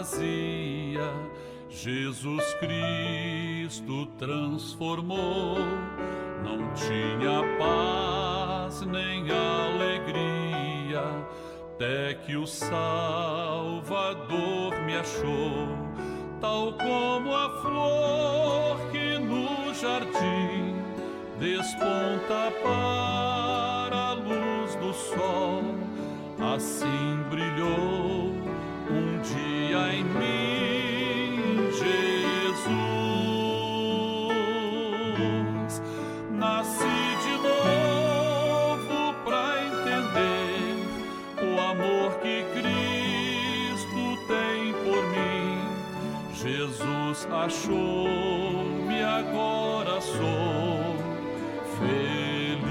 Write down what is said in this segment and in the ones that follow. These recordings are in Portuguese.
vazia, Jesus Cristo transformou. Não tinha paz nem alegria, até que o Salvador me achou. Tal como a flor que no jardim desponta para a luz do sol, assim brilhou um dia em mim Jesus. Nasci de novo para entender o amor que Cristo tem por mim. Jesus achou-me, agora sou feliz.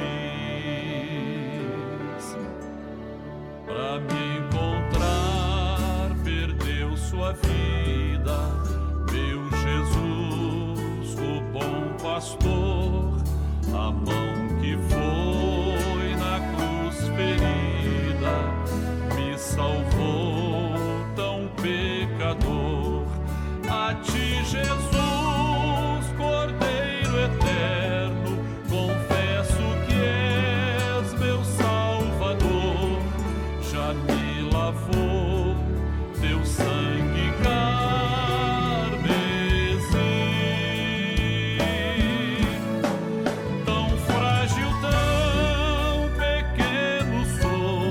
Para me encontrar, perdeu sua vida, meu Jesus, o bom pastor, a mão que foi na cruz ferida, me salvou tão pecador. A ti, Jesus, Cordeiro eterno, confesso que és meu Salvador. Já me lavou teu sangue carmesim. Tão frágil, tão pequeno sou,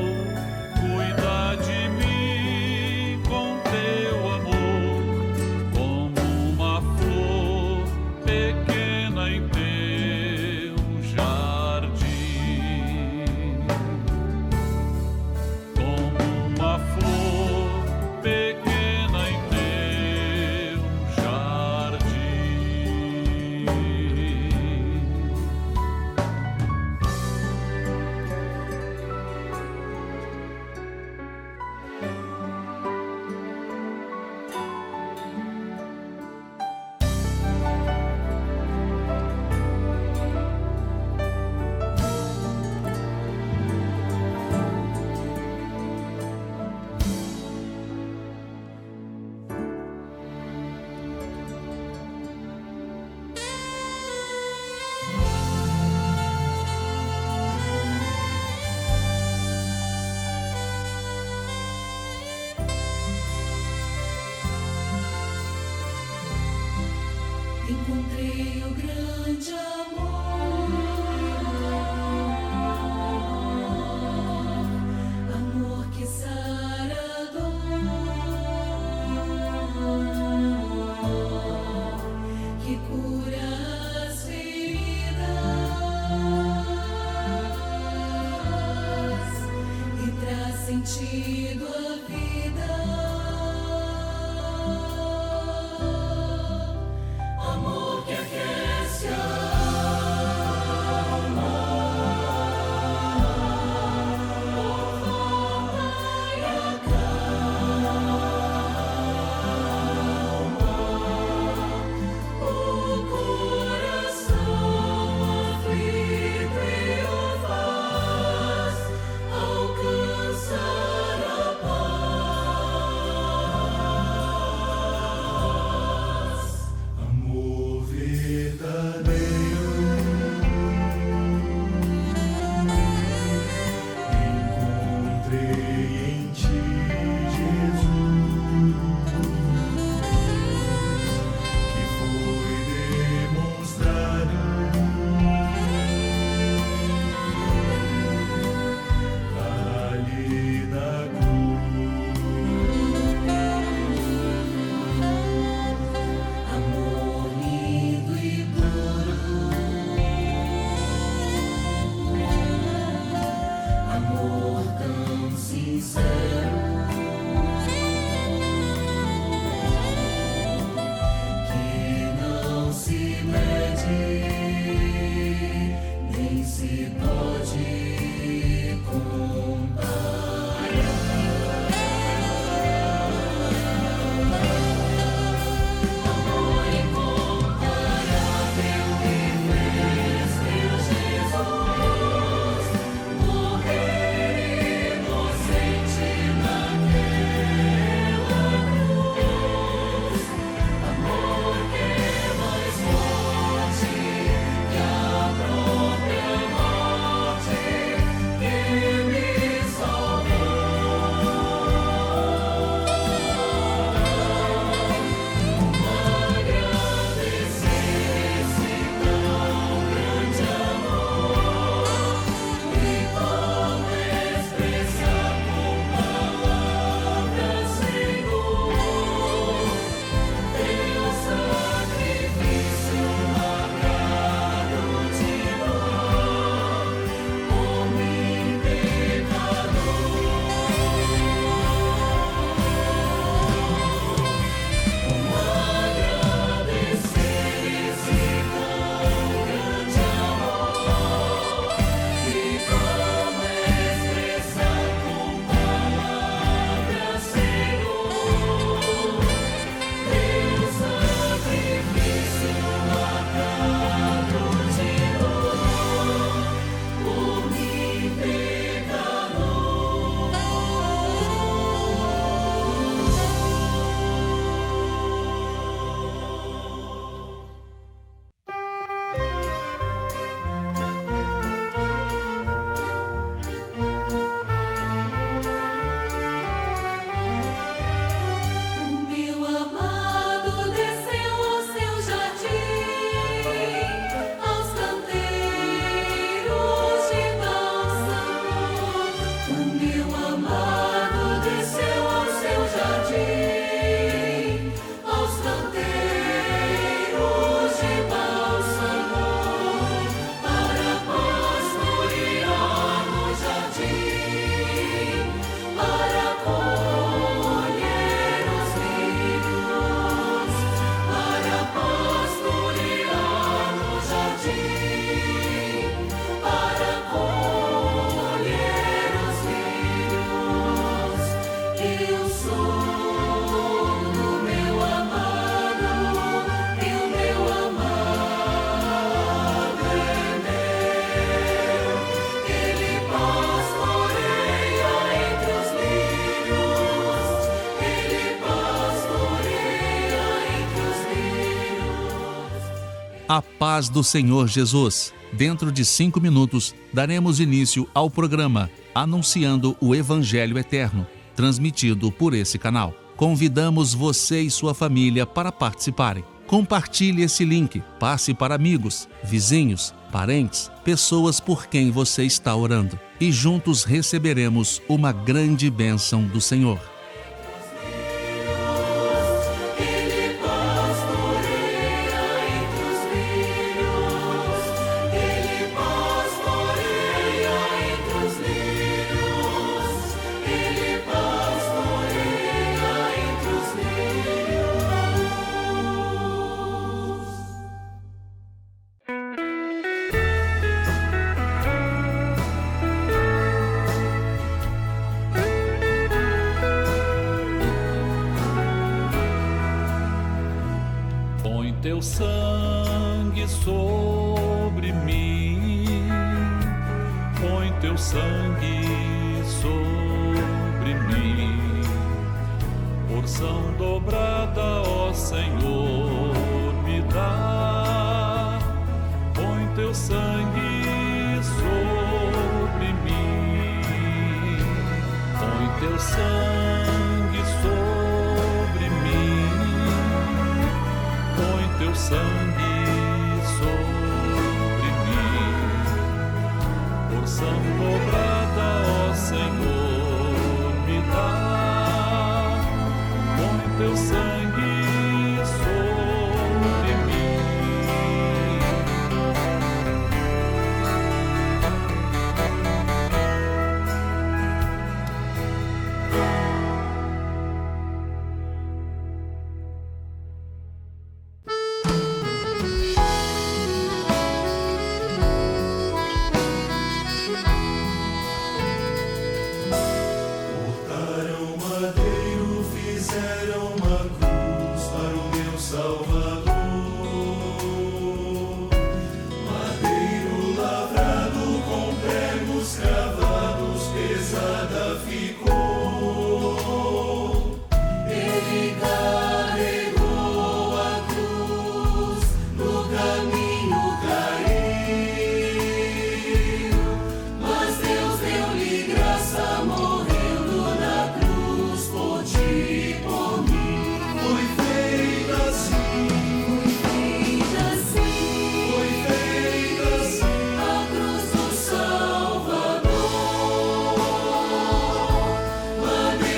cuida de mim com teu amor, como uma flor pequena em teu jardim. Como uma flor pequena em teu jardim. Encontrei o grande amor, amor que sara a dor, que cura as feridas e traz sentido à vida. Amor que aquece a alma, conforta e acalma o A paz do Senhor Jesus. Dentro de 5 minutos, daremos início ao programa Anunciando o Evangelho Eterno, transmitido por esse canal. Convidamos você e sua família para participarem. Compartilhe esse link, passe para amigos, vizinhos, parentes, pessoas por quem você está orando. E juntos receberemos uma grande bênção do Senhor. Teu sangue sobre mim, põe teu sangue sobre mim, porção dobrada, ó Senhor, me dá, põe teu sangue sobre mim, põe teu sangue sobre mim, põe teu sangue sobre mim, porção dobrada, ó Senhor, me dá, põe teu sangue sobre mim. A cruz do Salvador.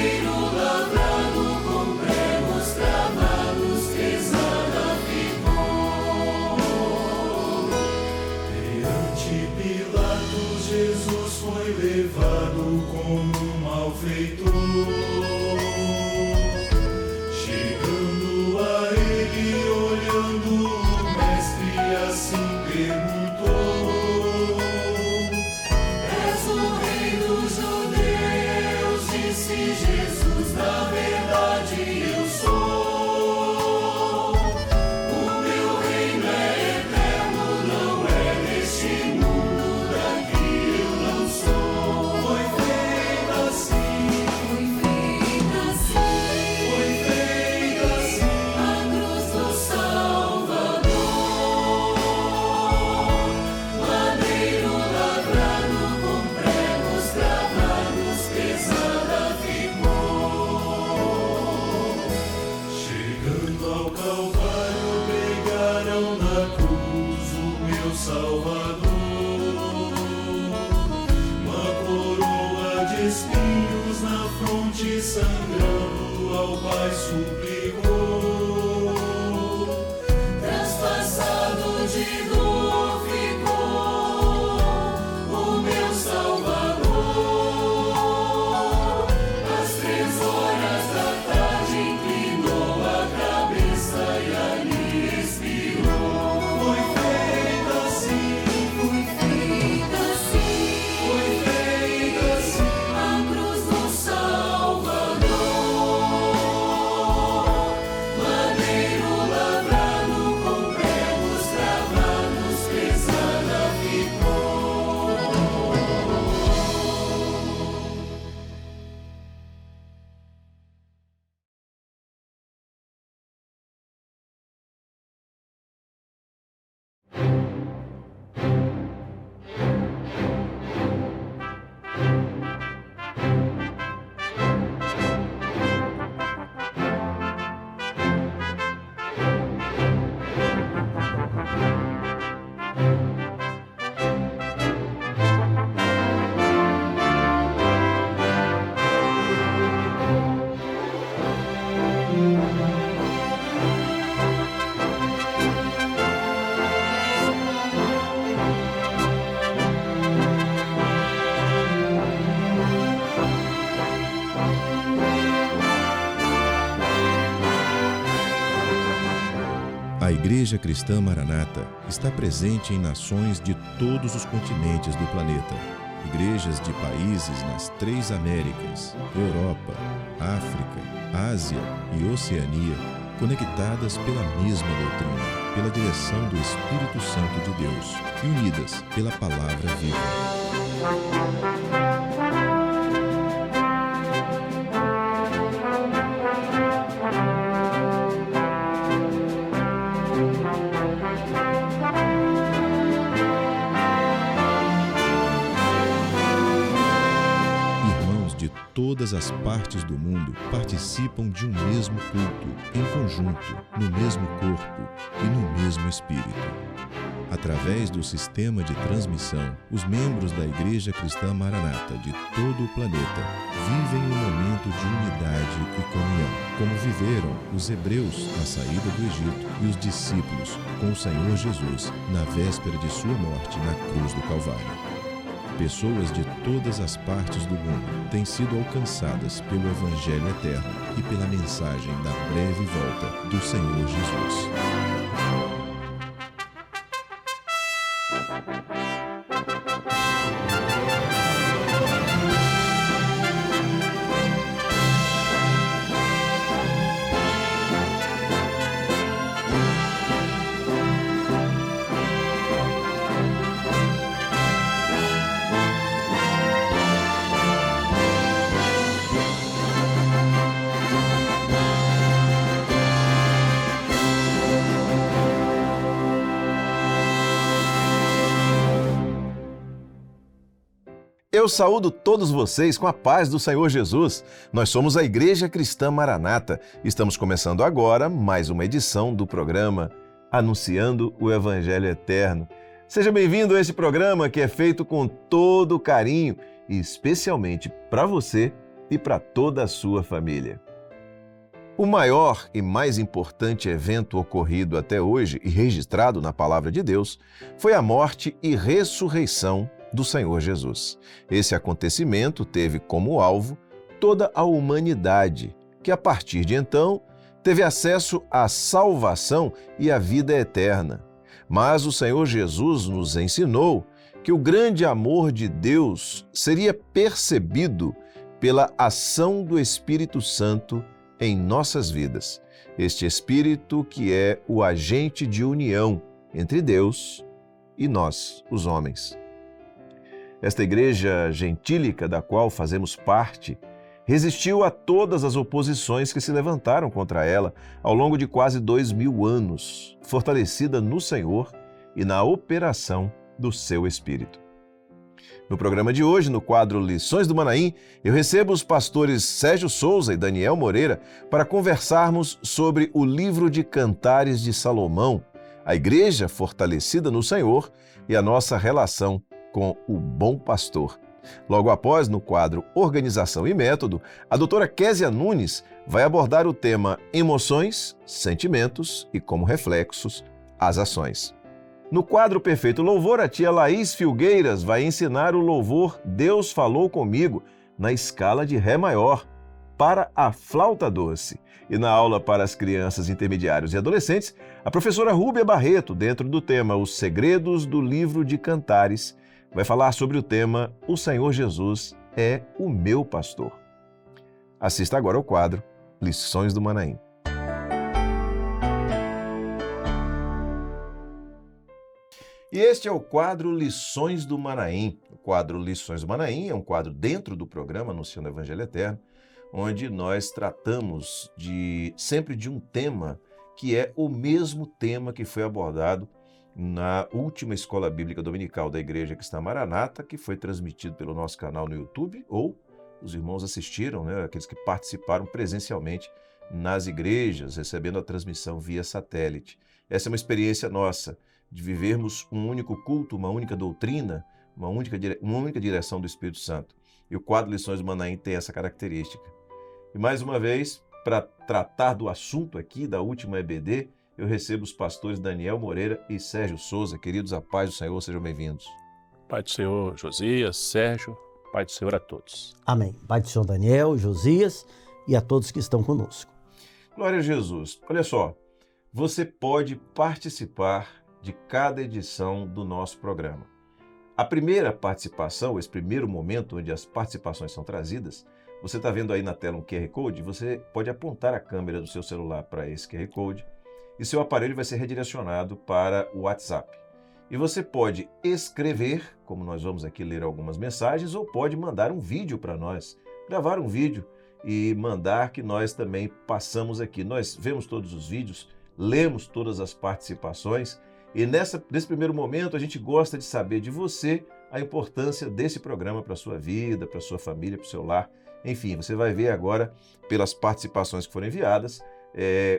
Igreja Cristã Maranata está presente em nações de todos os continentes do planeta. Igrejas de países nas 3 Américas, Europa, África, Ásia e Oceania, conectadas pela mesma doutrina, pela direção do Espírito Santo de Deus e unidas pela Palavra Viva. Todas as partes do mundo participam de um mesmo culto, em conjunto, no mesmo corpo e no mesmo espírito. Através do sistema de transmissão, os membros da Igreja Cristã Maranata de todo o planeta vivem um momento de unidade e comunhão, como viveram os hebreus na saída do Egito e os discípulos com o Senhor Jesus na véspera de sua morte na cruz do Calvário. Pessoas de todas as partes do mundo têm sido alcançadas pelo Evangelho eterno e pela mensagem da breve volta do Senhor Jesus. Eu saúdo todos vocês com a paz do Senhor Jesus. Nós somos a Igreja Cristã Maranata. Estamos começando agora mais uma edição do programa Anunciando o Evangelho Eterno. Seja bem-vindo a esse programa que é feito com todo carinho e especialmente para você e para toda a sua família. O maior e mais importante evento ocorrido até hoje e registrado na Palavra de Deus foi a morte e ressurreição do Senhor Jesus. Esse acontecimento teve como alvo toda a humanidade, que a partir de então teve acesso à salvação e à vida eterna. Mas o Senhor Jesus nos ensinou que o grande amor de Deus seria percebido pela ação do Espírito Santo em nossas vidas. Este Espírito que é o agente de união entre Deus e nós, os homens. Esta igreja gentílica da qual fazemos parte resistiu a todas as oposições que se levantaram contra ela ao longo de quase 2000 anos, fortalecida no Senhor e na operação do seu Espírito. No programa de hoje, no quadro Lições do Manaim, eu recebo os pastores Sérgio Souza e Daniel Moreira para conversarmos sobre o livro de Cantares de Salomão, a igreja fortalecida no Senhor e a nossa relação com o Bom Pastor. Logo após, no quadro Organização e Método, a doutora Késia Nunes vai abordar o tema Emoções, Sentimentos e, como reflexos, as ações. No quadro Perfeito Louvor, a tia Laís Filgueiras vai ensinar o louvor Deus Falou Comigo na escala de Ré maior para a flauta doce. E na aula para as crianças, intermediários e adolescentes, a professora Rúbia Barreto, dentro do tema Os Segredos do Livro de Cantares, vai falar sobre o tema O Senhor Jesus é o meu pastor. Assista agora ao quadro Lições do Manaim. E este é o quadro Lições do Manaim. O quadro Lições do Manaim é um quadro dentro do programa Anunciando o Evangelho Eterno, onde nós tratamos sempre de um tema que é o mesmo tema que foi abordado na última Escola Bíblica Dominical da Igreja Cristã Maranata, que foi transmitido pelo nosso canal no YouTube, ou os irmãos assistiram, aqueles que participaram presencialmente nas igrejas, recebendo a transmissão via satélite. Essa é uma experiência nossa, de vivermos um único culto, uma única doutrina, uma única direção do Espírito Santo. E o quadro Lições do Manaim tem essa característica. E mais uma vez, para tratar do assunto aqui, da última EBD, eu recebo os pastores Daniel Moreira e Sérgio Souza. Queridos, a paz do Senhor, sejam bem-vindos. Pai do Senhor Josias, Sérgio, Pai do Senhor a todos. Amém. Pai do Senhor Daniel, Josias e a todos que estão conosco. Glória a Jesus. Olha só, você pode participar de cada edição do nosso programa. A primeira participação, esse primeiro momento onde as participações são trazidas, você está vendo aí na tela um QR Code, você pode apontar a câmera do seu celular para esse QR Code e seu aparelho vai ser redirecionado para o WhatsApp. E você pode escrever, como nós vamos aqui ler algumas mensagens, ou pode mandar um vídeo para nós, gravar um vídeo e mandar que nós também passamos aqui. Nós vemos todos os vídeos, lemos todas as participações e nesse primeiro momento a gente gosta de saber de você a importância desse programa para a sua vida, para a sua família, para o seu lar. Enfim, você vai ver agora, pelas participações que foram enviadas,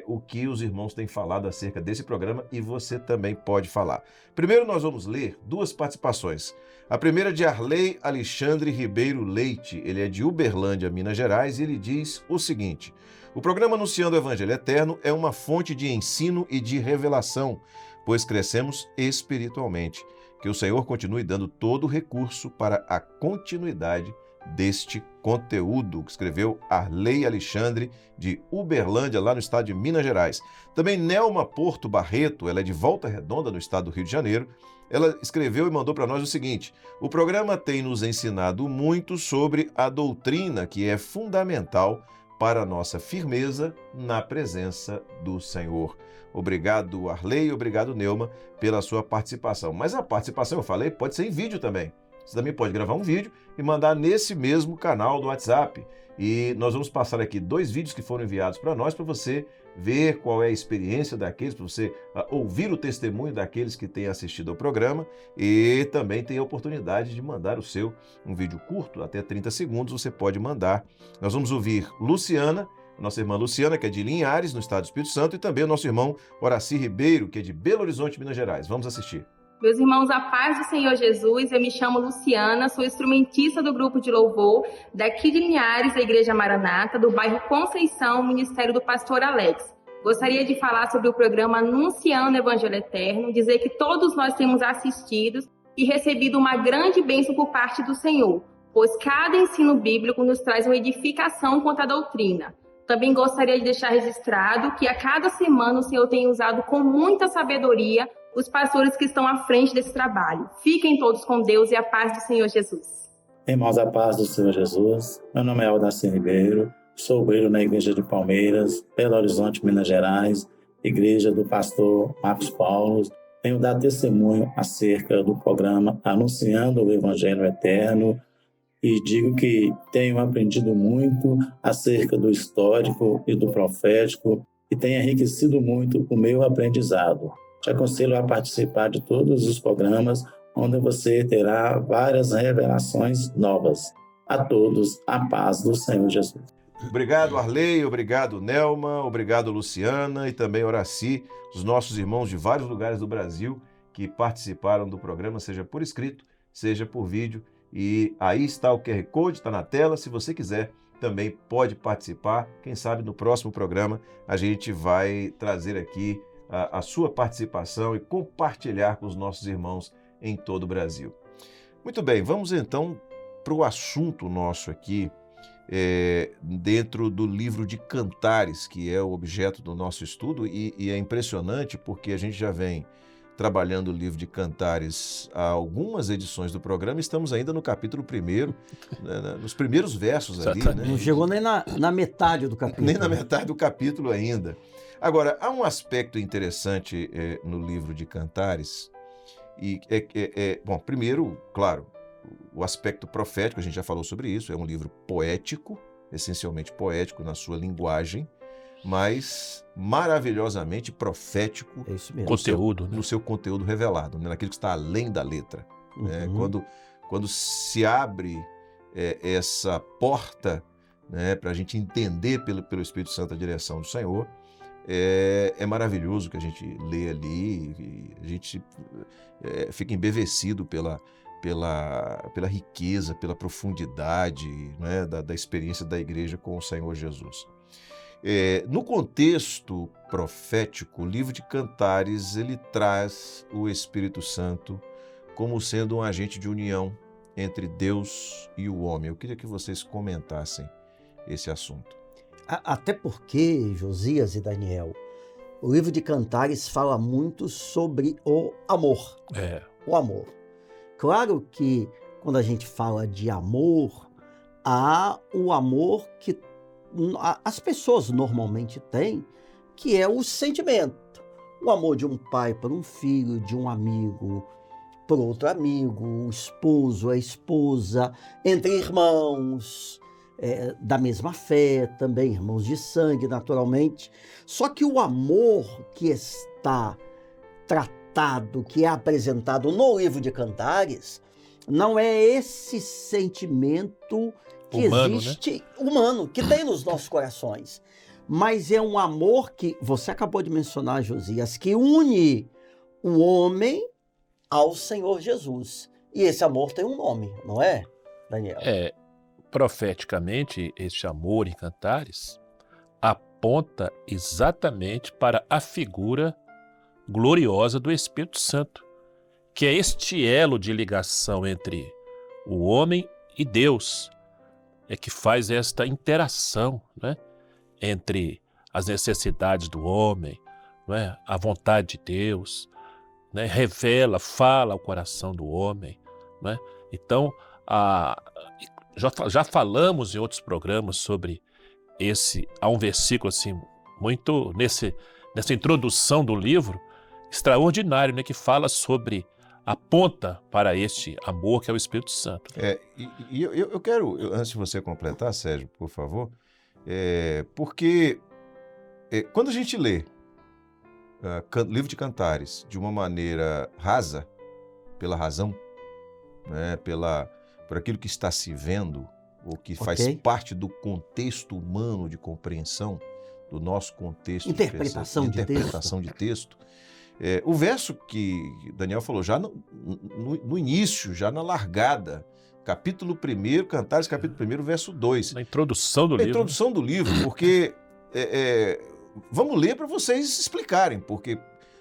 o que os irmãos têm falado acerca desse programa e você também pode falar. Primeiro nós vamos ler duas participações. A primeira é de Arley Alexandre Ribeiro Leite, ele é de Uberlândia, Minas Gerais, e ele diz o seguinte: o programa Anunciando o Evangelho Eterno é uma fonte de ensino e de revelação, pois crescemos espiritualmente. Que o Senhor continue dando todo o recurso para a continuidade deste conteúdo, que escreveu Arley Alexandre, de Uberlândia, lá no estado de Minas Gerais. Também Nelma Porto Barreto, ela é de Volta Redonda, no estado do Rio de Janeiro. Ela escreveu e mandou para nós o seguinte: o programa tem nos ensinado muito sobre a doutrina que é fundamental para a nossa firmeza na presença do Senhor. Obrigado, Arley, obrigado, Nelma, pela sua participação. Mas a participação, eu falei, pode ser em vídeo também. Você também pode gravar um vídeo e mandar nesse mesmo canal do WhatsApp. E nós vamos passar aqui 2 vídeos que foram enviados para nós, para você ver qual é a experiência daqueles, para você ouvir o testemunho daqueles que têm assistido ao programa e também tem a oportunidade de mandar um vídeo curto, até 30 segundos, você pode mandar. Nós vamos ouvir Luciana, nossa irmã Luciana, que é de Linhares, no estado do Espírito Santo, e também o nosso irmão Horaci Ribeiro, que é de Belo Horizonte, Minas Gerais. Vamos assistir. Meus irmãos, a paz do Senhor Jesus, eu me chamo Luciana, sou instrumentista do grupo de louvor daqui de Linhares, da Igreja Maranata, do bairro Conceição, Ministério do Pastor Alex. Gostaria de falar sobre o programa Anunciando o Evangelho Eterno, dizer que todos nós temos assistido e recebido uma grande bênção por parte do Senhor, pois cada ensino bíblico nos traz uma edificação quanto à doutrina. Também gostaria de deixar registrado que a cada semana o Senhor tem usado com muita sabedoria os pastores que estão à frente desse trabalho. Fiquem todos com Deus e a paz do Senhor Jesus. Irmãos, a paz do Senhor Jesus. Meu nome é Aldaci Ribeiro, sou obreiro na Igreja de Palmeiras, Belo Horizonte, Minas Gerais, Igreja do pastor Marcos Paulo. Tenho dado testemunho acerca do programa Anunciando o Evangelho Eterno e digo que tenho aprendido muito acerca do histórico e do profético e tem enriquecido muito o meu aprendizado. Te aconselho a participar de todos os programas onde você terá várias revelações novas. A todos, a paz do Senhor Jesus. Obrigado, Arley, obrigado, Nelma, obrigado, Luciana e também Horaci, os nossos irmãos de vários lugares do Brasil que participaram do programa, seja por escrito, seja por vídeo. E aí está o QR Code, está na tela, se você quiser também pode participar. Quem sabe no próximo programa a gente vai trazer aqui a sua participação e compartilhar com os nossos irmãos em todo o Brasil. Muito bem, vamos então para o assunto nosso aqui, dentro do livro de Cantares, que é o objeto do nosso estudo, e é impressionante porque a gente já vem trabalhando o livro de Cantares há algumas edições do programa, estamos ainda no capítulo 1º, né, nos primeiros versos ali. Né? Não chegou nem na metade do capítulo. Nem na metade do capítulo ainda. Agora, há um aspecto interessante no livro de Cantares, e bom, primeiro, claro, o aspecto profético, a gente já falou sobre isso, é um livro poético, essencialmente poético na sua linguagem, mas maravilhosamente profético. É isso mesmo. Conteúdo, no seu conteúdo revelado, né? Naquilo que está além da letra. Né? Quando se abre essa porta, né, para a gente entender pelo Espírito Santo a direção do Senhor, é maravilhoso que a gente lê ali, e a gente fica embevecido pela riqueza, pela profundidade, né, da experiência da igreja com o Senhor Jesus. No contexto profético, o livro de Cantares ele traz o Espírito Santo como sendo um agente de união entre Deus e o homem. Eu queria que vocês comentassem esse assunto. Até porque, Josias e Daniel, O livro de Cantares fala muito sobre o amor. O amor. Claro que quando a gente fala de amor, há o amor que as pessoas normalmente têm, que é o sentimento. O amor de um pai por um filho, de um amigo por outro amigo, o esposo, a esposa, entre irmãos, da mesma fé, também irmãos de sangue, naturalmente. Só que o amor que está tratado, que é apresentado no livro de Cantares, não é esse sentimento que humano, existe, humano, que tem nos nossos corações. Mas é um amor que, você acabou de mencionar, Josias, que une o homem ao Senhor Jesus. E esse amor tem um nome, não é, Daniel? Profeticamente, este amor em Cantares aponta exatamente para a figura gloriosa do Espírito Santo, que é este elo de ligação entre o homem e Deus, que faz esta interação, né, entre as necessidades do homem, né, a vontade de Deus, né, revela, fala ao coração do homem, né? Então, já falamos em outros programas sobre há um versículo assim, muito nessa introdução do livro, extraordinário, né, que fala sobre, aponta para este amor que é o Espírito Santo. Eu quero, antes de você completar, Sérgio, por favor, porque quando a gente lê livro de Cantares de uma maneira rasa, pela razão, né, por aquilo que está se vendo, ou que faz parte do contexto humano de compreensão, do nosso contexto interpretação de texto. O verso que Daniel falou, já no início, já na largada, capítulo 1, Cantares, capítulo 1, verso 2. Na introdução do livro. Introdução do livro, porque vamos ler para vocês explicarem, porque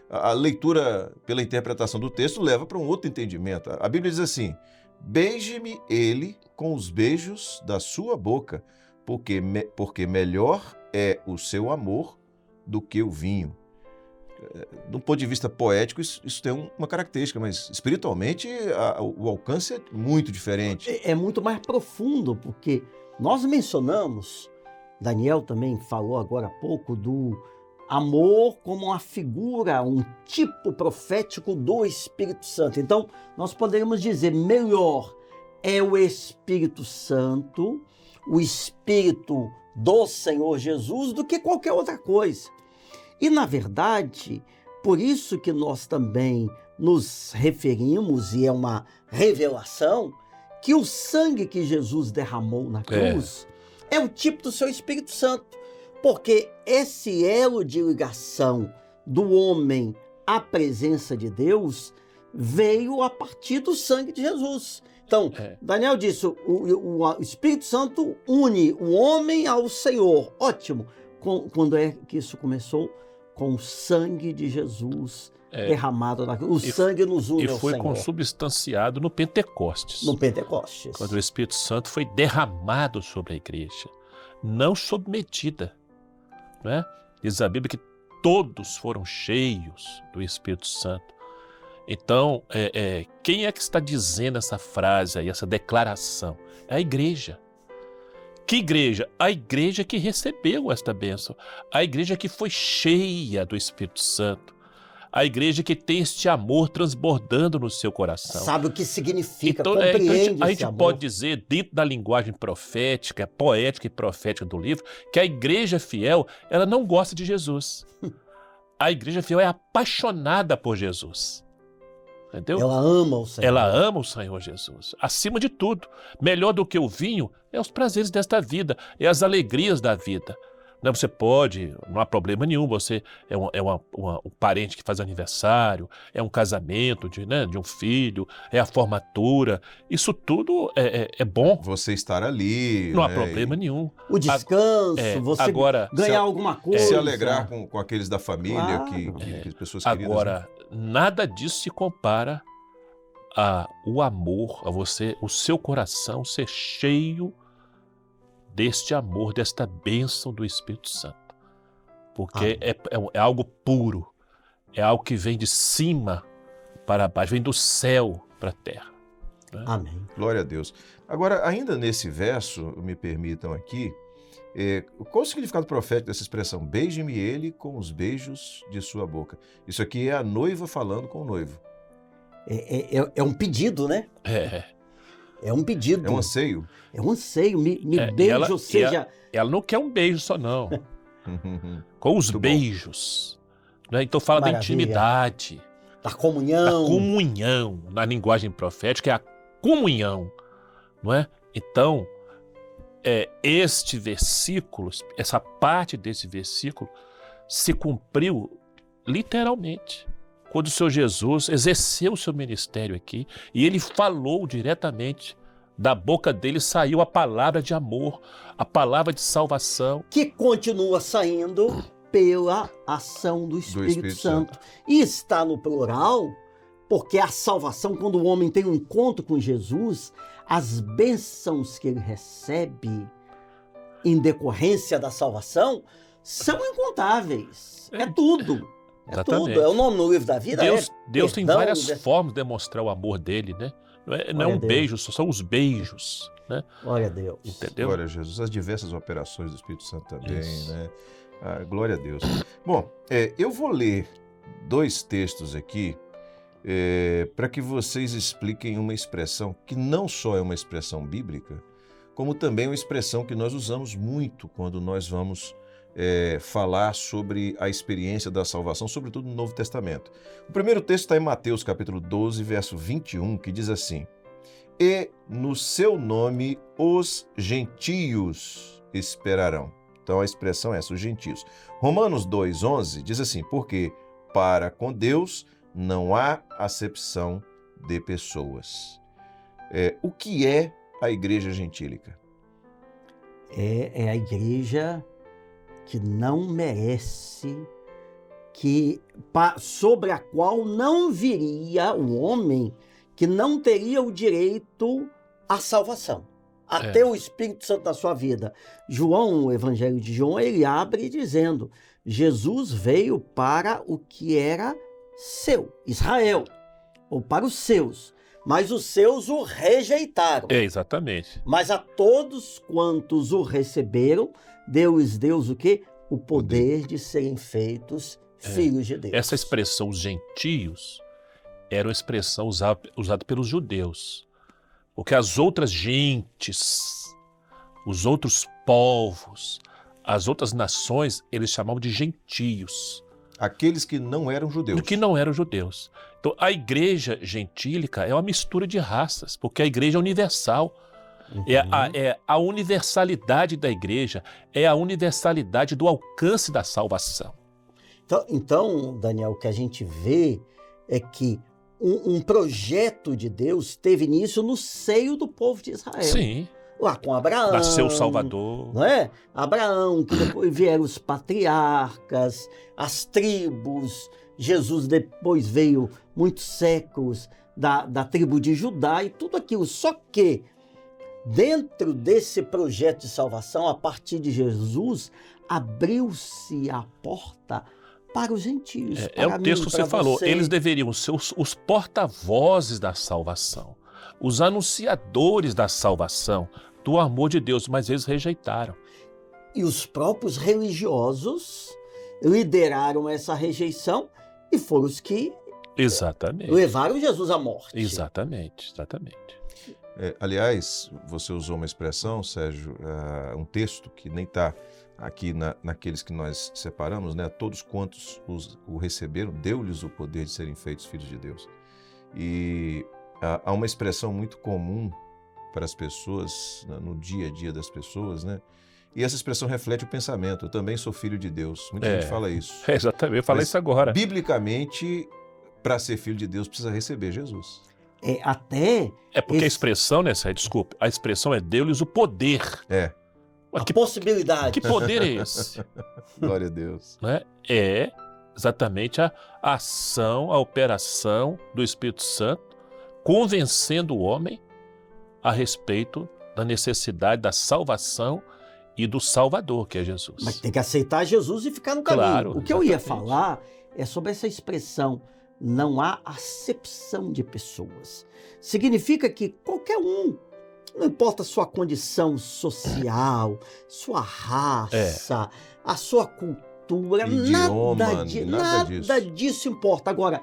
a leitura pela interpretação do texto leva para um outro entendimento. A Bíblia diz assim: beije-me ele com os beijos da sua boca, porque melhor é o seu amor do que o vinho. Do ponto de vista poético, isso tem uma característica, mas espiritualmente o alcance é muito diferente. É muito mais profundo, porque nós mencionamos, Daniel também falou agora há pouco, do amor como uma figura, um tipo profético do Espírito Santo. Então, nós poderíamos dizer, melhor é o Espírito Santo, o Espírito do Senhor Jesus, do que qualquer outra coisa. E, na verdade, por isso que nós também nos referimos, e é uma revelação, que o sangue que Jesus derramou na cruz é o tipo do seu Espírito Santo, porque esse elo de ligação do homem à presença de Deus veio a partir do sangue de Jesus. Então, Daniel disse, o Espírito Santo une o homem ao Senhor. Ótimo. Quando é que isso começou? Com o sangue de Jesus derramado na cruz. O sangue nos une ao Senhor. E foi consubstanciado no Pentecostes. No Pentecostes. Quando o Espírito Santo foi derramado sobre a igreja, não sob medida. Né? Diz a Bíblia que todos foram cheios do Espírito Santo. Então, quem é que está dizendo essa frase aí, essa declaração? É a igreja. Que igreja? A igreja que recebeu esta bênção. A igreja que foi cheia do Espírito Santo. A igreja que tem este amor transbordando no seu coração. Sabe o que significa, então, compreende a gente pode dizer, dentro da linguagem profética, poética e profética do livro, que a igreja fiel, ela não gosta de Jesus. A igreja fiel é apaixonada por Jesus. Entendeu? Ela ama o Senhor. Ela ama o Senhor Jesus. Acima de tudo, melhor do que o vinho é os prazeres desta vida, é as alegrias da vida. Não, você pode, não há problema nenhum, você um parente que faz aniversário, é um casamento de um filho, é a formatura, isso tudo é bom. Você estar ali. Não há problema nenhum. O descanso, você agora, ganhar alguma coisa. Se alegrar com aqueles da família, que pessoas queridas. Agora, nada disso se compara ao amor, a você, o seu coração ser cheio deste amor, desta bênção do Espírito Santo. porque é algo puro, é algo que vem de cima para baixo, vem do céu para a terra. Né? Amém. Glória a Deus. Agora, ainda nesse verso, me permitam aqui, qual o significado profético dessa expressão? Beije-me ele com os beijos de sua boca. Isso aqui é a noiva falando com o noivo. É um pedido, né? É um pedido. É um anseio. É um anseio. Me beije, ou seja... Ela não quer um beijo só, não. Com os Muito beijos. Né? Então fala da Maravilha. intimidade. Da comunhão. Da comunhão. Na linguagem profética é a comunhão. Não é? Então, este versículo, essa parte desse versículo, se cumpriu literalmente quando o Senhor Jesus exerceu o seu ministério aqui e ele falou diretamente. Da boca dele saiu a palavra de amor, a palavra de salvação. Que continua saindo pela ação do Espírito Santo. E está no plural, porque a salvação, quando o homem tem um encontro com Jesus, as bênçãos que ele recebe em decorrência da salvação são incontáveis. É tudo. É Exatamente. tudo. É o nome no livro da vida. Deus tem perdão, várias formas de demonstrar o amor dele, né? Não é um beijo, são os beijos, né? Glória a Deus. Entendeu? Glória a Jesus. As diversas operações do Espírito Santo também, Isso. né? Glória a Deus. Bom, eu vou ler 2 textos aqui para que vocês expliquem uma expressão que não só é uma expressão bíblica, como também é uma expressão que nós usamos muito quando nós vamos falar sobre a experiência da salvação, sobretudo no Novo Testamento. O primeiro texto está em Mateus capítulo 12, verso 21, que diz assim: E no seu nome os gentios esperarão. Então a expressão é essa, os gentios. Romanos 2,11 diz assim: Porque para com Deus não há acepção de pessoas. O que é a igreja gentílica? É a igreja que não merece, sobre a qual não viria o homem, que não teria o direito à salvação, a ter o Espírito Santo na sua vida. João, o Evangelho de João, ele abre dizendo: Jesus veio para o que era seu, Israel, ou para os seus, mas os seus o rejeitaram. Exatamente. Mas a todos quantos o receberam, deu-lhes Deus o quê? O poder de serem feitos filhos de Deus. Essa expressão, os gentios, era uma expressão usada pelos judeus. Porque as outras gentes, os outros povos, as outras nações, eles chamavam de gentios. Aqueles que não eram judeus. Que não eram judeus. Então, a igreja gentílica é uma mistura de raças, porque a igreja é universal. É a universalidade da igreja, é a universalidade do alcance da salvação. Então, Daniel, o que a gente vê é que um projeto de Deus teve início no seio do povo de Israel. Sim. Lá com Abraão. Nasceu o Salvador. Não é? Abraão, que depois vieram os patriarcas, as tribos. Jesus depois veio muitos séculos da tribo de Judá e tudo aquilo. Só que dentro desse projeto de salvação, a partir de Jesus, abriu-se a porta para os gentios. É o texto que você falou. Eles deveriam ser os porta-vozes da salvação, os anunciadores da salvação, do amor de Deus, mas eles rejeitaram. E os próprios religiosos lideraram essa rejeição e foram os que levaram Jesus à morte. Exatamente. Aliás, você usou uma expressão, Sérgio, um texto que nem está aqui naqueles que nós separamos, né? Todos quantos o receberam, deu-lhes o poder de serem feitos filhos de Deus. E há uma expressão muito comum para as pessoas, no dia a dia das pessoas, né? E essa expressão reflete o pensamento: eu também sou filho de Deus. Muita gente fala isso. Exatamente, eu falei isso agora. Biblicamente, para ser filho de Deus, precisa receber Jesus. Porque a expressão, né, Sérgio? Desculpe, a expressão é deu-lhes o poder. A possibilidade. Que poder é esse? Glória a Deus. Né? É exatamente a ação, a operação do Espírito Santo, convencendo o homem a respeito da necessidade da salvação e do Salvador, que é Jesus. Mas tem que aceitar Jesus e ficar no caminho. Claro, O que eu ia exatamente. falar é sobre essa expressão, não há acepção de pessoas. Significa que qualquer um, não importa a sua condição social, sua raça, a sua cultura, Idioma, nada disso. disso importa. Agora,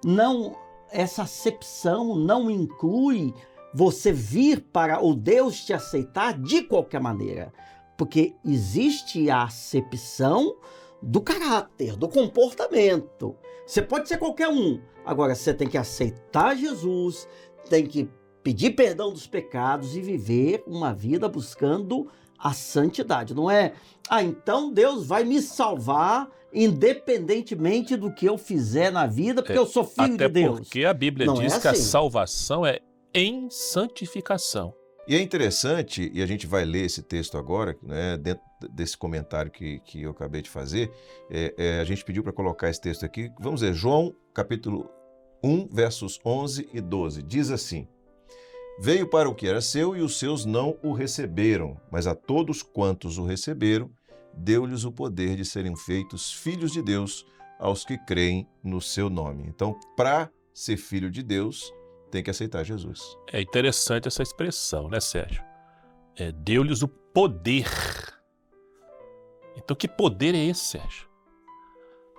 não, essa acepção não inclui você vir para o Deus te aceitar de qualquer maneira. Porque existe a acepção do caráter, do comportamento. Você pode ser qualquer um. Agora, você tem que aceitar Jesus, tem que pedir perdão dos pecados e viver uma vida buscando a santidade. Não é, então Deus vai me salvar independentemente do que eu fizer na vida, porque eu sou filho Até de Deus. porque a Bíblia Não diz é que a assim. salvação é em santificação. E é interessante, e a gente vai ler esse texto agora, né, dentro desse comentário que eu acabei de fazer, a gente pediu para colocar esse texto aqui. Vamos ver, João capítulo 1, versos 11 e 12. Diz assim: Veio para o que era seu e os seus não o receberam, mas a todos quantos o receberam, deu-lhes o poder de serem feitos filhos de Deus aos que creem no seu nome. Então, para ser filho de Deus, tem que aceitar Jesus. É interessante essa expressão, né, Sérgio? Deu-lhes o poder. Então, que poder é esse, Sérgio?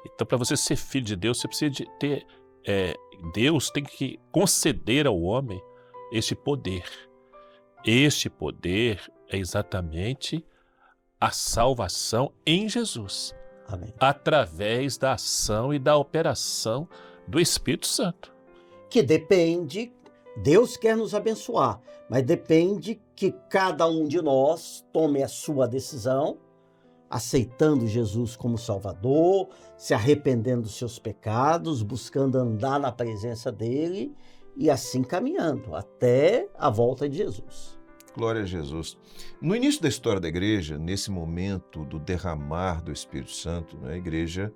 Então, para você ser filho de Deus, você precisa de ter... Deus tem que conceder ao homem este poder. Este poder é exatamente a salvação em Jesus. Amém. Através da ação e da operação do Espírito Santo. Que depende, Deus quer nos abençoar, mas depende que cada um de nós tome a sua decisão, aceitando Jesus como Salvador, se arrependendo dos seus pecados, buscando andar na presença dele e assim caminhando até a volta de Jesus. Glória a Jesus. No início da história da igreja, nesse momento do derramar do Espírito Santo, a igreja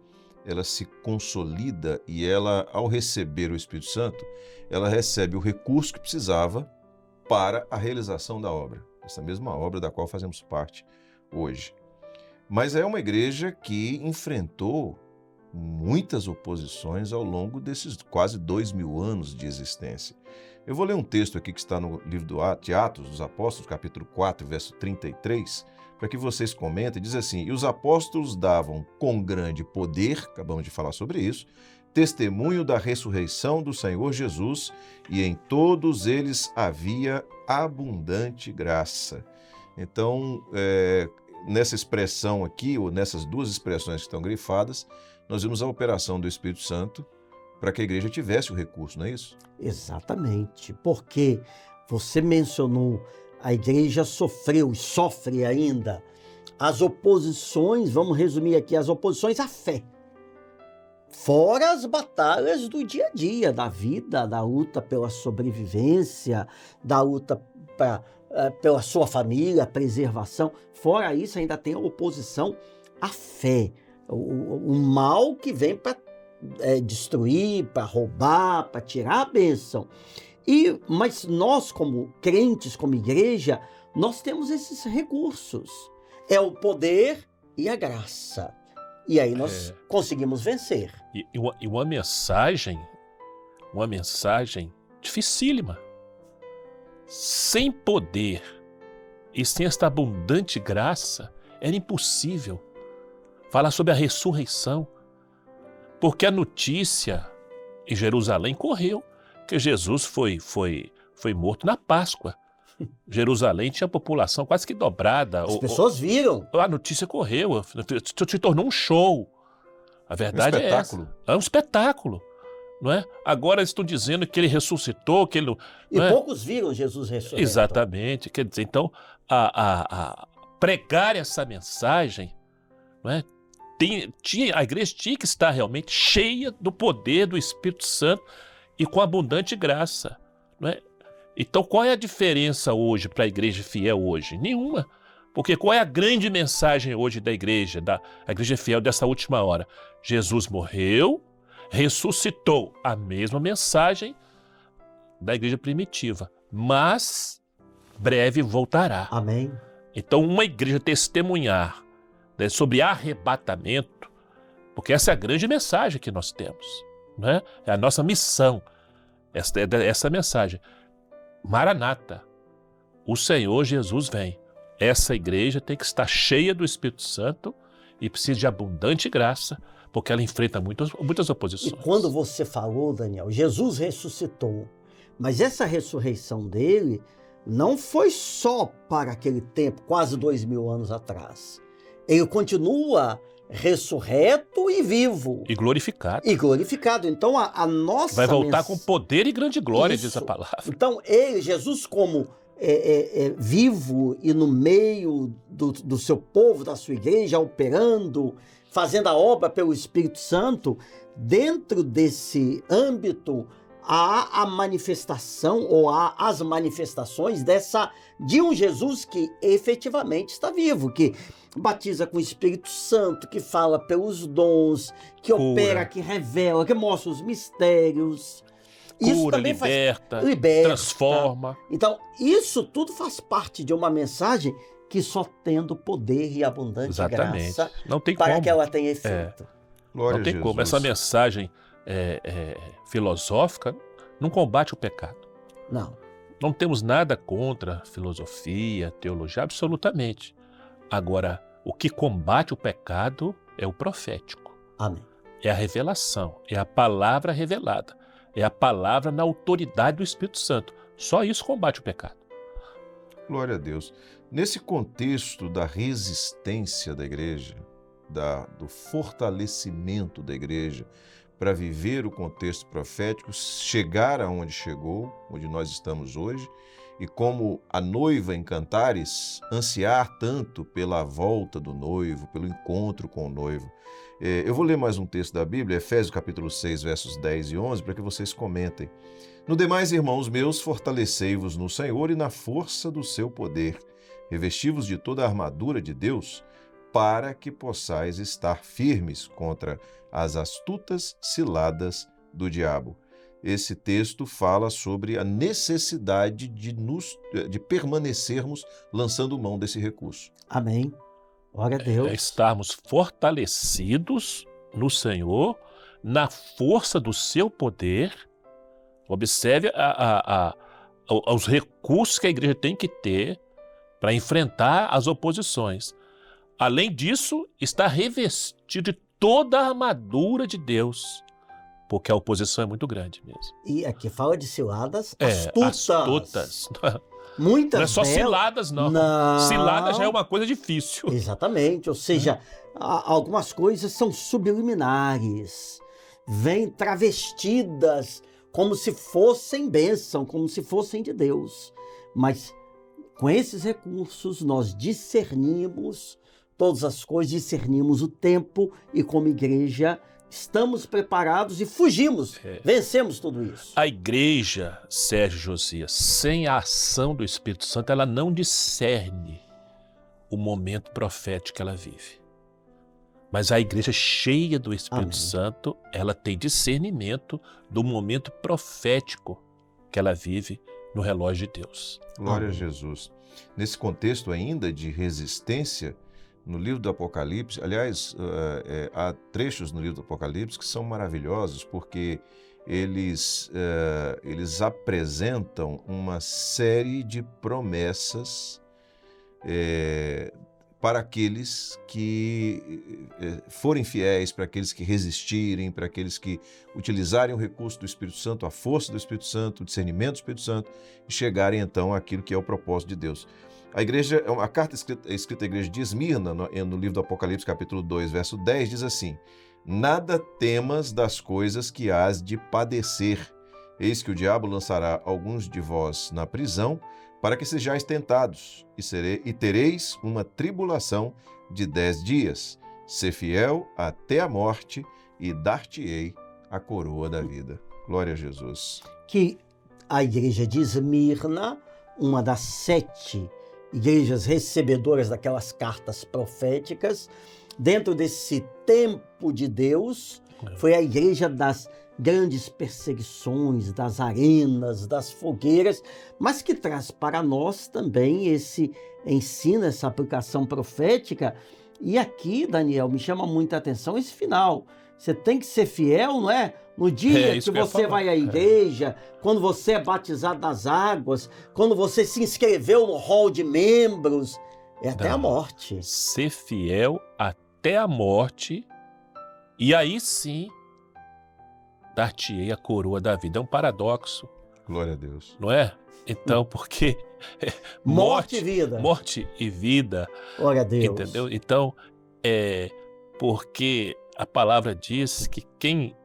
ela se consolida e ela, ao receber o Espírito Santo, ela recebe o recurso que precisava para a realização da obra, essa mesma obra da qual fazemos parte hoje. Mas é uma igreja que enfrentou muitas oposições ao longo desses quase 2000 anos de existência. Eu vou ler um texto aqui que está no livro de Atos dos Apóstolos, capítulo 4, verso 33, para que vocês comentem. Diz assim: E os apóstolos davam com grande poder, acabamos de falar sobre isso, testemunho da ressurreição do Senhor Jesus, e em todos eles havia abundante graça. Então, nessa expressão aqui, ou nessas duas expressões que estão grifadas, nós vimos a operação do Espírito Santo para que a igreja tivesse o recurso, não é isso? Exatamente, porque você mencionou, a igreja sofreu e sofre ainda as oposições, vamos resumir aqui, as oposições à fé. Fora as batalhas do dia a dia, da vida, da luta pela sobrevivência, da luta pela sua família, a preservação. Fora isso, ainda tem a oposição à fé. O mal que vem para destruir, para roubar, para tirar a bênção. Mas nós, como crentes, como igreja, nós temos esses recursos. É o poder e a graça. E aí nós conseguimos vencer. E uma mensagem dificílima. Sem poder e sem esta abundante graça, era impossível falar sobre a ressurreição, porque a notícia em Jerusalém correu que Jesus foi morto na Páscoa. Jerusalém tinha população quase que dobrada. As pessoas viram. A notícia correu, se tornou um show. A verdade é essa. É um espetáculo. Não é? Agora eles estão dizendo que ele ressuscitou, que ele... E poucos viram Jesus ressuscitar. Exatamente. Quer dizer, então, pregar essa mensagem, não é? A igreja tinha que estar realmente cheia do poder do Espírito Santo e com abundante graça. Não é? Então, qual é a diferença hoje para a igreja fiel hoje? Nenhuma. Porque qual é a grande mensagem hoje da igreja fiel dessa última hora? Jesus morreu, ressuscitou. A mesma mensagem da igreja primitiva, mas breve voltará. Amém. Então, uma igreja testemunhar, né, sobre arrebatamento, porque essa é a grande mensagem que nós temos, né? É a nossa missão, essa mensagem. Maranata, o Senhor Jesus vem. Essa igreja tem que estar cheia do Espírito Santo e precisa de abundante graça, porque ela enfrenta muitas oposições. E quando você falou, Daniel, Jesus ressuscitou, mas essa ressurreição dele não foi só para aquele tempo, quase 2000 anos atrás. Ele continua ressurreto e vivo. E glorificado. E glorificado. Então a nossa... Vai voltar com poder e grande glória, diz a palavra. Então Jesus como vivo e no meio do seu povo, da sua igreja, operando, fazendo a obra pelo Espírito Santo, dentro desse âmbito há a manifestação ou há as manifestações de um Jesus que efetivamente está vivo, que batiza com o Espírito Santo, que fala pelos dons, que opera, que revela, que mostra os mistérios. Isso cura, também liberta, transforma. Então, isso tudo faz parte de uma mensagem que só tendo poder e abundante graça não tem para como. que ela tenha efeito. Glória não tem a como. Jesus. Essa mensagem filosófica não combate o pecado. Não. Não temos nada contra filosofia, teologia, absolutamente. Agora, o que combate o pecado é o profético. Amém. É a revelação, é a palavra revelada, é a palavra na autoridade do Espírito Santo. Só isso combate o pecado. Glória a Deus. Nesse contexto da resistência da igreja, do fortalecimento da igreja para viver o contexto profético, chegar aonde chegou, onde nós estamos hoje, e como a noiva em Cantares ansiar tanto pela volta do noivo, pelo encontro com o noivo. Eu vou ler mais um texto da Bíblia, Efésios capítulo 6, versos 10 e 11, para que vocês comentem. No demais, irmãos meus, fortalecei-vos no Senhor e na força do seu poder. Revesti-vos de toda a armadura de Deus, para que possais estar firmes contra as astutas ciladas do diabo. Esse texto fala sobre a necessidade de permanecermos lançando mão desse recurso. Amém. Glória a Deus. Estarmos fortalecidos no Senhor, na força do seu poder. Observe os recursos que a igreja tem que ter para enfrentar as oposições. Além disso, está revestido de toda a armadura de Deus, porque a oposição é muito grande mesmo. E aqui fala de ciladas astutas. Muitas não é só delas... ciladas, não. Cilada já é uma coisa difícil. Exatamente, ou seja, algumas coisas são subliminares, vêm travestidas como se fossem bênção, como se fossem de Deus. Mas com esses recursos nós discernimos todas as coisas, discernimos o tempo e como igreja estamos preparados e fugimos, vencemos tudo isso. A igreja, Sérgio Josias, sem a ação do Espírito Santo, ela não discerne o momento profético que ela vive. Mas a igreja cheia do Espírito Santo, ela tem discernimento do momento profético que ela vive no relógio de Deus. Glória a Jesus. Nesse contexto ainda de resistência, no livro do Apocalipse, aliás, há trechos no livro do Apocalipse que são maravilhosos porque eles apresentam uma série de promessas para aqueles que forem fiéis, para aqueles que resistirem, para aqueles que utilizarem o recurso do Espírito Santo, a força do Espírito Santo, o discernimento do Espírito Santo e chegarem então àquilo que é o propósito de Deus. A carta escrita à igreja de Esmirna, no livro do Apocalipse, capítulo 2, verso 10, diz assim: nada temas das coisas que hás de padecer. Eis que o diabo lançará alguns de vós na prisão, para que sejais tentados, e tereis uma tribulação de 10 dias. Sê fiel até a morte, e dar-te-ei a coroa da vida. Glória a Jesus. Que a igreja de Esmirna, uma das 7 igrejas recebedoras daquelas cartas proféticas, dentro desse tempo de Deus, foi a igreja das grandes perseguições, das arenas, das fogueiras, mas que traz para nós também esse ensino, essa aplicação profética. E aqui, Daniel, me chama muita atenção esse final. Você tem que ser fiel, não é? No dia que você vai à igreja, quando você é batizado nas águas, quando você se inscreveu no hall de membros, é até a morte. Ser fiel até a morte, e aí sim dar-te-ei a coroa da vida. É um paradoxo. Glória a Deus. Não é? Então, porque morte e vida. Morte e vida. Glória a Deus. Entendeu? Então, porque a palavra diz que quem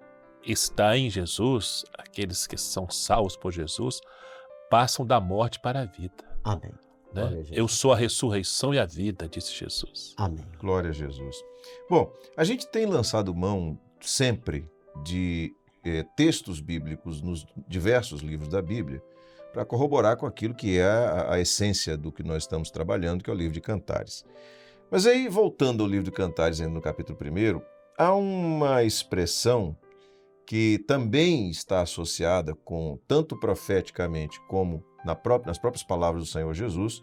está em Jesus, aqueles que são salvos por Jesus, passam da morte para a vida. Amém. Né? Eu sou a ressurreição e a vida, disse Jesus. Amém. Glória a Jesus. Bom, a gente tem lançado mão sempre de textos bíblicos nos diversos livros da Bíblia para corroborar com aquilo que é a essência do que nós estamos trabalhando, que é o livro de Cantares. Mas aí, voltando ao livro de Cantares, no capítulo 1, há uma expressão que também está associada com, tanto profeticamente como nas próprias palavras do Senhor Jesus,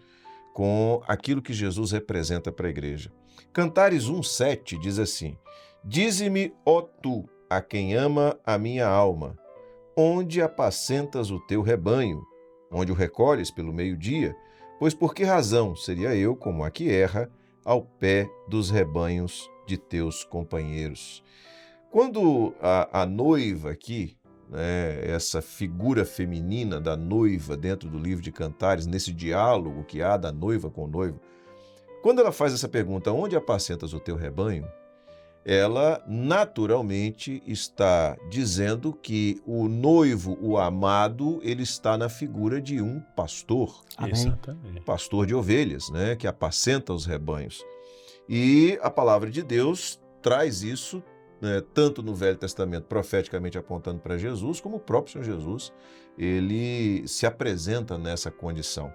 com aquilo que Jesus representa para a igreja. Cantares 1,7 diz assim: Dize-me, ó tu, a quem ama a minha alma, onde apacentas o teu rebanho, onde o recolhes pelo meio-dia, pois por que razão seria eu como a que erra ao pé dos rebanhos de teus companheiros? Quando a noiva aqui, né, essa figura feminina da noiva dentro do livro de Cantares, nesse diálogo que há da noiva com o noivo, quando ela faz essa pergunta, onde apacentas o teu rebanho? Ela naturalmente está dizendo que o noivo, o amado, ele está na figura de um pastor. Exatamente. Pastor de ovelhas, né, que apacenta os rebanhos. E a palavra de Deus traz isso, né, tanto no Velho Testamento, profeticamente apontando para Jesus, como o próprio Senhor Jesus, ele se apresenta nessa condição.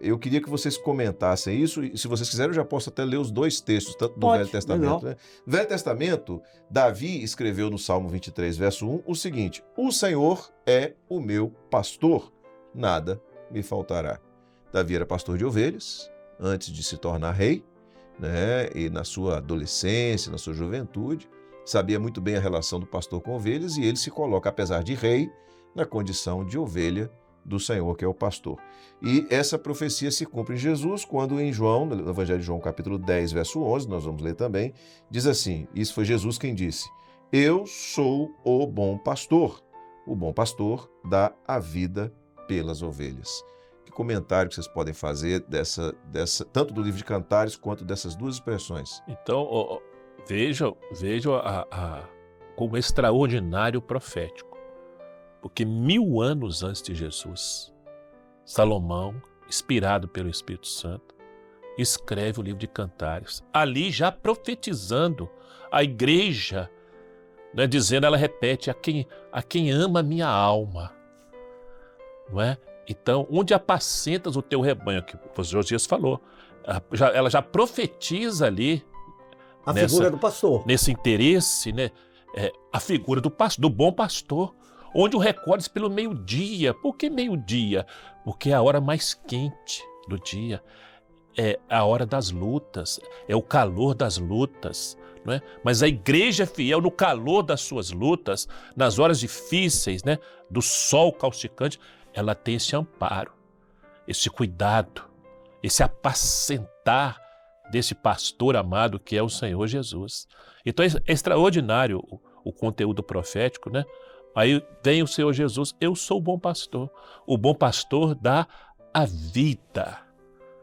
Eu queria que vocês comentassem isso, e se vocês quiserem eu já posso até ler os dois textos, tanto do Velho Testamento. Né? No Velho Testamento, Davi escreveu no Salmo 23, verso 1, o seguinte: o Senhor é o meu pastor, nada me faltará. Davi era pastor de ovelhas, antes de se tornar rei, né? E na sua adolescência, na sua juventude, sabia muito bem a relação do pastor com ovelhas, e ele se coloca, apesar de rei, na condição de ovelha do Senhor, que é o pastor. E essa profecia se cumpre em Jesus, quando em João, no Evangelho de João, capítulo 10, verso 11, nós vamos ler também, diz assim, isso foi Jesus quem disse: eu sou o bom pastor dá a vida pelas ovelhas. Que comentário que vocês podem fazer dessa tanto do livro de Cantares quanto dessas duas expressões? Então, veja como extraordinário profético. Porque 1000 anos antes de Jesus, Salomão, inspirado pelo Espírito Santo, escreve o livro de Cantares, ali já profetizando a igreja, né, dizendo, ela repete, a quem ama a minha alma, não é? Então, onde apacentas o teu rebanho, que o Josias falou, ela já profetiza ali figura do pastor. Nesse interesse, né, a figura do bom pastor, onde o recolhes pelo meio-dia. Por que meio-dia? Porque é a hora mais quente do dia, é a hora das lutas, é o calor das lutas, não é? Mas a igreja fiel, no calor das suas lutas, nas horas difíceis, né, do sol causticante, ela tem esse amparo, esse cuidado, esse apacentar desse pastor amado que é o Senhor Jesus. Então é extraordinário o conteúdo profético, né? Aí vem o Senhor Jesus, eu sou o bom pastor. O bom pastor dá a vida.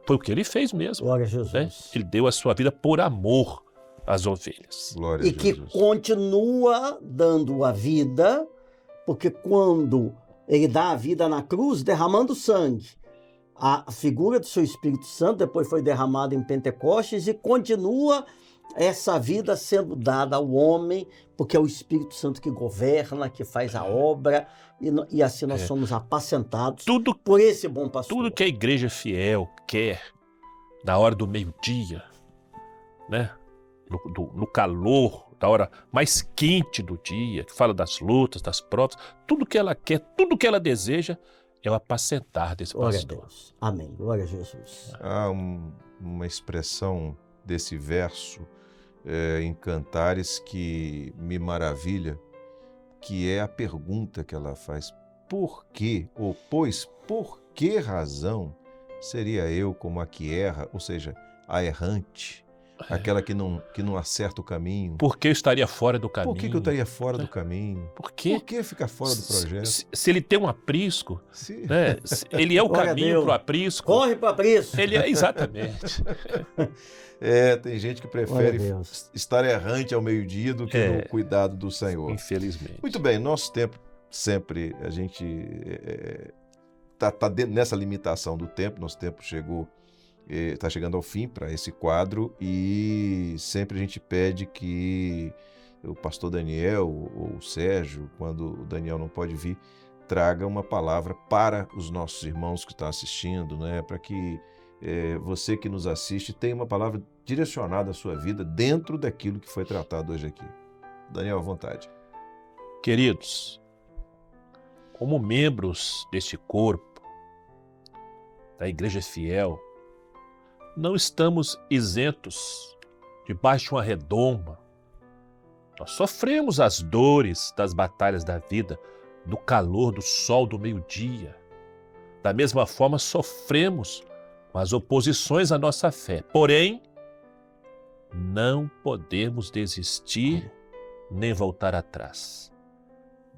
Foi o que ele fez mesmo. Glória a Jesus. Né? Ele deu a sua vida por amor às ovelhas. Glória e a que Jesus. continua dando a vida, porque quando ele dá a vida na cruz, derramando sangue, a figura do seu Espírito Santo depois foi derramada em Pentecostes e continua essa vida sendo dada ao homem, porque é o Espírito Santo que governa, que faz a obra, e assim nós somos apacentados por esse bom pastor. Tudo que a igreja fiel quer, na hora do meio-dia, né? no calor da hora mais quente do dia, que fala das lutas, das provas, tudo que ela quer, tudo que ela deseja é o apacentar desse Glória a pastor. Deus. Amém. Glória a Jesus. Há uma expressão desse verso em Cantares que me maravilha, que é a pergunta que ela faz: por que, ou pois, por que razão seria eu como a que erra, ou seja, a errante, aquela que não acerta o caminho? Por que eu estaria fora do caminho? Por que eu estaria fora do caminho? Por quê? Por que ficar fora do projeto? Se ele tem um aprisco, Se- né? Ele é o Glória a caminho Deus. para o aprisco. Corre para isso. Ele é, exatamente. Tem gente que Glória prefere a Deus. estar errante ao meio-dia do que no cuidado do Senhor. Infelizmente. Muito bem, nosso tempo sempre, a gente está nessa limitação do tempo, nosso tempo está chegando ao fim para esse quadro, e sempre a gente pede que o pastor Daniel ou o Sérgio, quando o Daniel não pode vir, traga uma palavra para os nossos irmãos que estão assistindo, né? Para que você que nos assiste tenha uma palavra direcionada à sua vida dentro daquilo que foi tratado hoje aqui. Daniel, à vontade. Queridos, como membros deste corpo, da Igreja Fiel, não estamos isentos debaixo de uma redoma. Nós sofremos as dores das batalhas da vida, do calor do sol do meio-dia. Da mesma forma, sofremos com as oposições à nossa fé. Porém, não podemos desistir nem voltar atrás.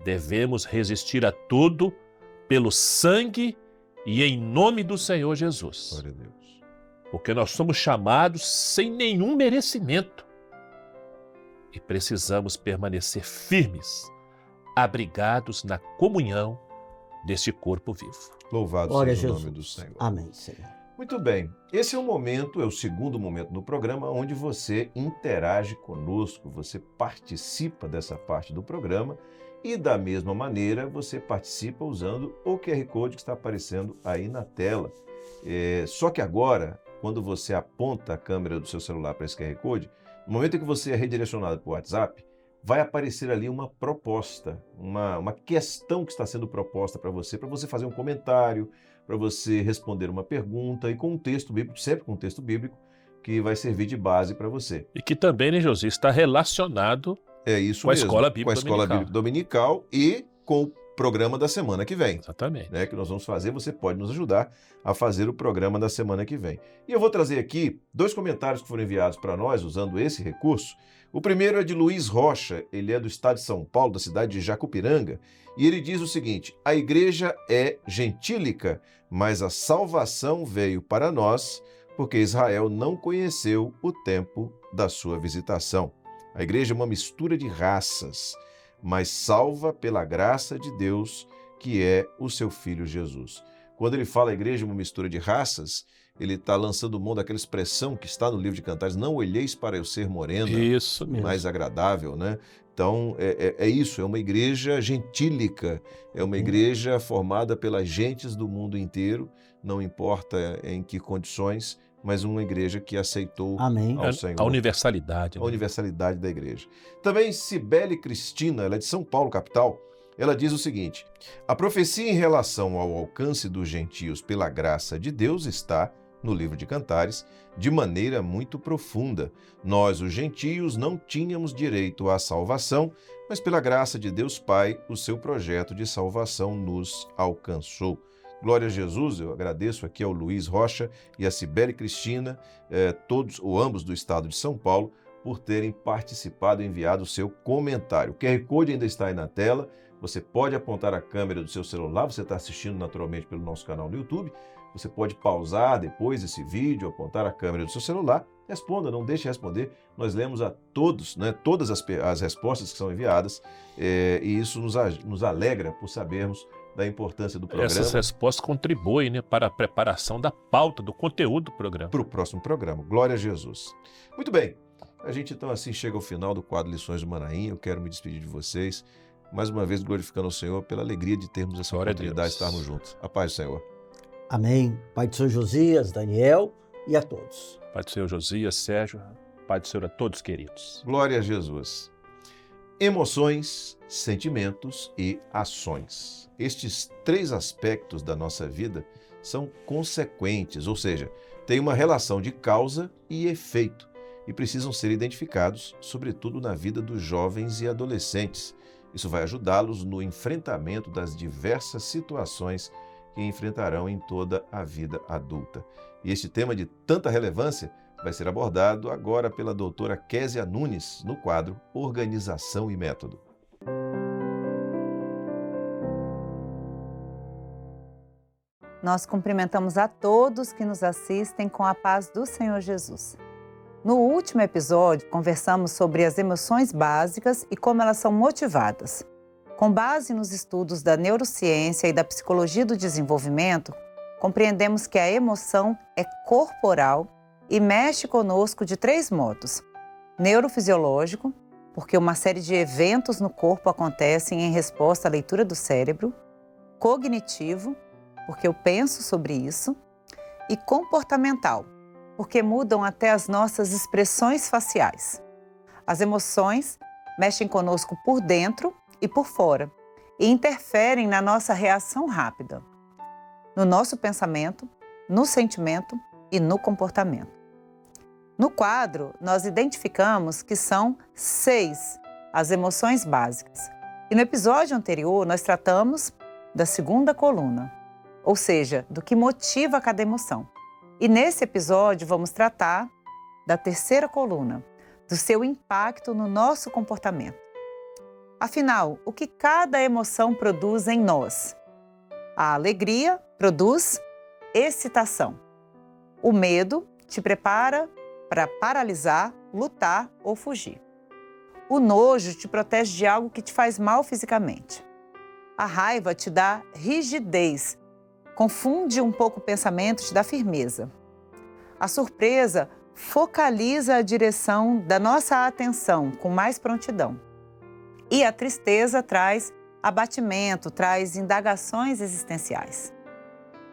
Devemos resistir a tudo pelo sangue e em nome do Senhor Jesus. Glória a Deus. Porque nós somos chamados sem nenhum merecimento e precisamos permanecer firmes, abrigados na comunhão deste corpo vivo. Louvado Glória a seja o Jesus. nome do Senhor. Amém, Senhor. Muito bem, esse é o segundo momento do programa onde você interage conosco, você participa dessa parte do programa e da mesma maneira você participa usando o QR Code que está aparecendo aí na tela. Só que agora, quando você aponta a câmera do seu celular para esse QR Code, no momento em que você é redirecionado para o WhatsApp, vai aparecer ali uma proposta, uma questão que está sendo proposta para você fazer um comentário, para você responder uma pergunta e com um texto bíblico, sempre com um texto bíblico, que vai servir de base para você. E que também, né, José, está relacionado É isso com a mesmo, Escola Bíblica com a Escola Dominical. Bíblica Dominical e com o programa da semana que vem. Exatamente. Né, que nós vamos fazer, você pode nos ajudar a fazer o programa da semana que vem. E eu vou trazer aqui 2 comentários que foram enviados para nós usando esse recurso. O primeiro é de Luiz Rocha, ele é do estado de São Paulo, da cidade de Jacupiranga, e ele diz o seguinte: a igreja é gentílica, mas a salvação veio para nós porque Israel não conheceu o tempo da sua visitação. A igreja é uma mistura de raças, mas salva pela graça de Deus, que é o seu Filho Jesus. Quando ele fala a igreja é uma mistura de raças, ele está lançando mão daquela expressão que está no livro de Cantares: não olheis para eu ser morena, Isso mesmo. mais agradável, né? Então, é isso, é uma igreja gentílica, é uma igreja formada pelas gentes do mundo inteiro, não importa em que condições, mas uma igreja que aceitou Amém. ao Senhor. A universalidade. A né? universalidade da igreja. Também Cibele Cristina, ela é de São Paulo, capital, ela diz o seguinte: a profecia em relação ao alcance dos gentios pela graça de Deus está no livro de Cantares de maneira muito profunda. Nós, os gentios, não tínhamos direito à salvação, mas pela graça de Deus Pai, o seu projeto de salvação nos alcançou. Glória a Jesus, eu agradeço aqui ao Luiz Rocha e a Cibele Cristina, todos ou ambos do estado de São Paulo, por terem participado e enviado o seu comentário. O QR Code ainda está aí na tela, você pode apontar a câmera do seu celular, você está assistindo naturalmente pelo nosso canal no YouTube, você pode pausar depois esse vídeo, apontar a câmera do seu celular, responda, não deixe de responder, nós lemos a todos, né, todas as respostas que são enviadas, e isso nos alegra por sabermos da importância do programa. Essas respostas contribuem, né, para a preparação da pauta, do conteúdo do programa. Para o próximo programa. Glória a Jesus. Muito bem, a gente então assim chega ao final do quadro Lições do Manaim. Eu quero me despedir de vocês, mais uma vez glorificando o Senhor pela alegria de termos essa Glória a oportunidade de Deus. estarmos juntos. A paz do Senhor. Amém. Pai do Senhor Josias, Daniel e a todos. Pai do Senhor Josias, Sérgio, Pai do Senhor a todos queridos. Glória a Jesus. Emoções, sentimentos e ações. Estes três aspectos da nossa vida são consequentes, ou seja, têm uma relação de causa e efeito e precisam ser identificados, sobretudo na vida dos jovens e adolescentes. Isso vai ajudá-los no enfrentamento das diversas situações que enfrentarão em toda a vida adulta. E este tema de tanta relevância vai ser abordado agora pela doutora Késia Nunes, no quadro Organização e Método. Nós cumprimentamos a todos que nos assistem com a paz do Senhor Jesus. No último episódio, conversamos sobre as emoções básicas e como elas são motivadas. Com base nos estudos da neurociência e da psicologia do desenvolvimento, compreendemos que a emoção é corporal e mexe conosco de três modos. Neurofisiológico, porque uma série de eventos no corpo acontecem em resposta à leitura do cérebro. Cognitivo, porque eu penso sobre isso. E comportamental, porque mudam até as nossas expressões faciais. As emoções mexem conosco por dentro e por fora e interferem na nossa reação rápida, no nosso pensamento, no sentimento e no comportamento. No quadro, nós identificamos que são 6 as emoções básicas. E no episódio anterior, nós tratamos da segunda coluna, ou seja, do que motiva cada emoção. E nesse episódio, vamos tratar da terceira coluna, do seu impacto no nosso comportamento. Afinal, o que cada emoção produz em nós? A alegria produz excitação. O medo te prepara para paralisar, lutar ou fugir. O nojo te protege de algo que te faz mal fisicamente. A raiva te dá rigidez, confunde um pouco o pensamento, te dá firmeza. A surpresa focaliza a direção da nossa atenção com mais prontidão. E a tristeza traz abatimento, traz indagações existenciais.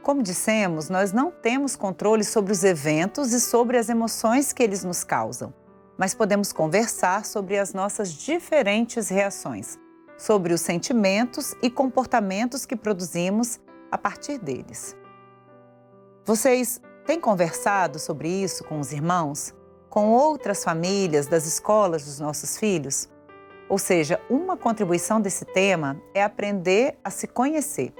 Como dissemos, nós não temos controle sobre os eventos e sobre as emoções que eles nos causam, mas podemos conversar sobre as nossas diferentes reações, sobre os sentimentos e comportamentos que produzimos a partir deles. Vocês têm conversado sobre isso com os irmãos, com outras famílias das escolas dos nossos filhos? Ou seja, uma contribuição desse tema é aprender a se conhecer,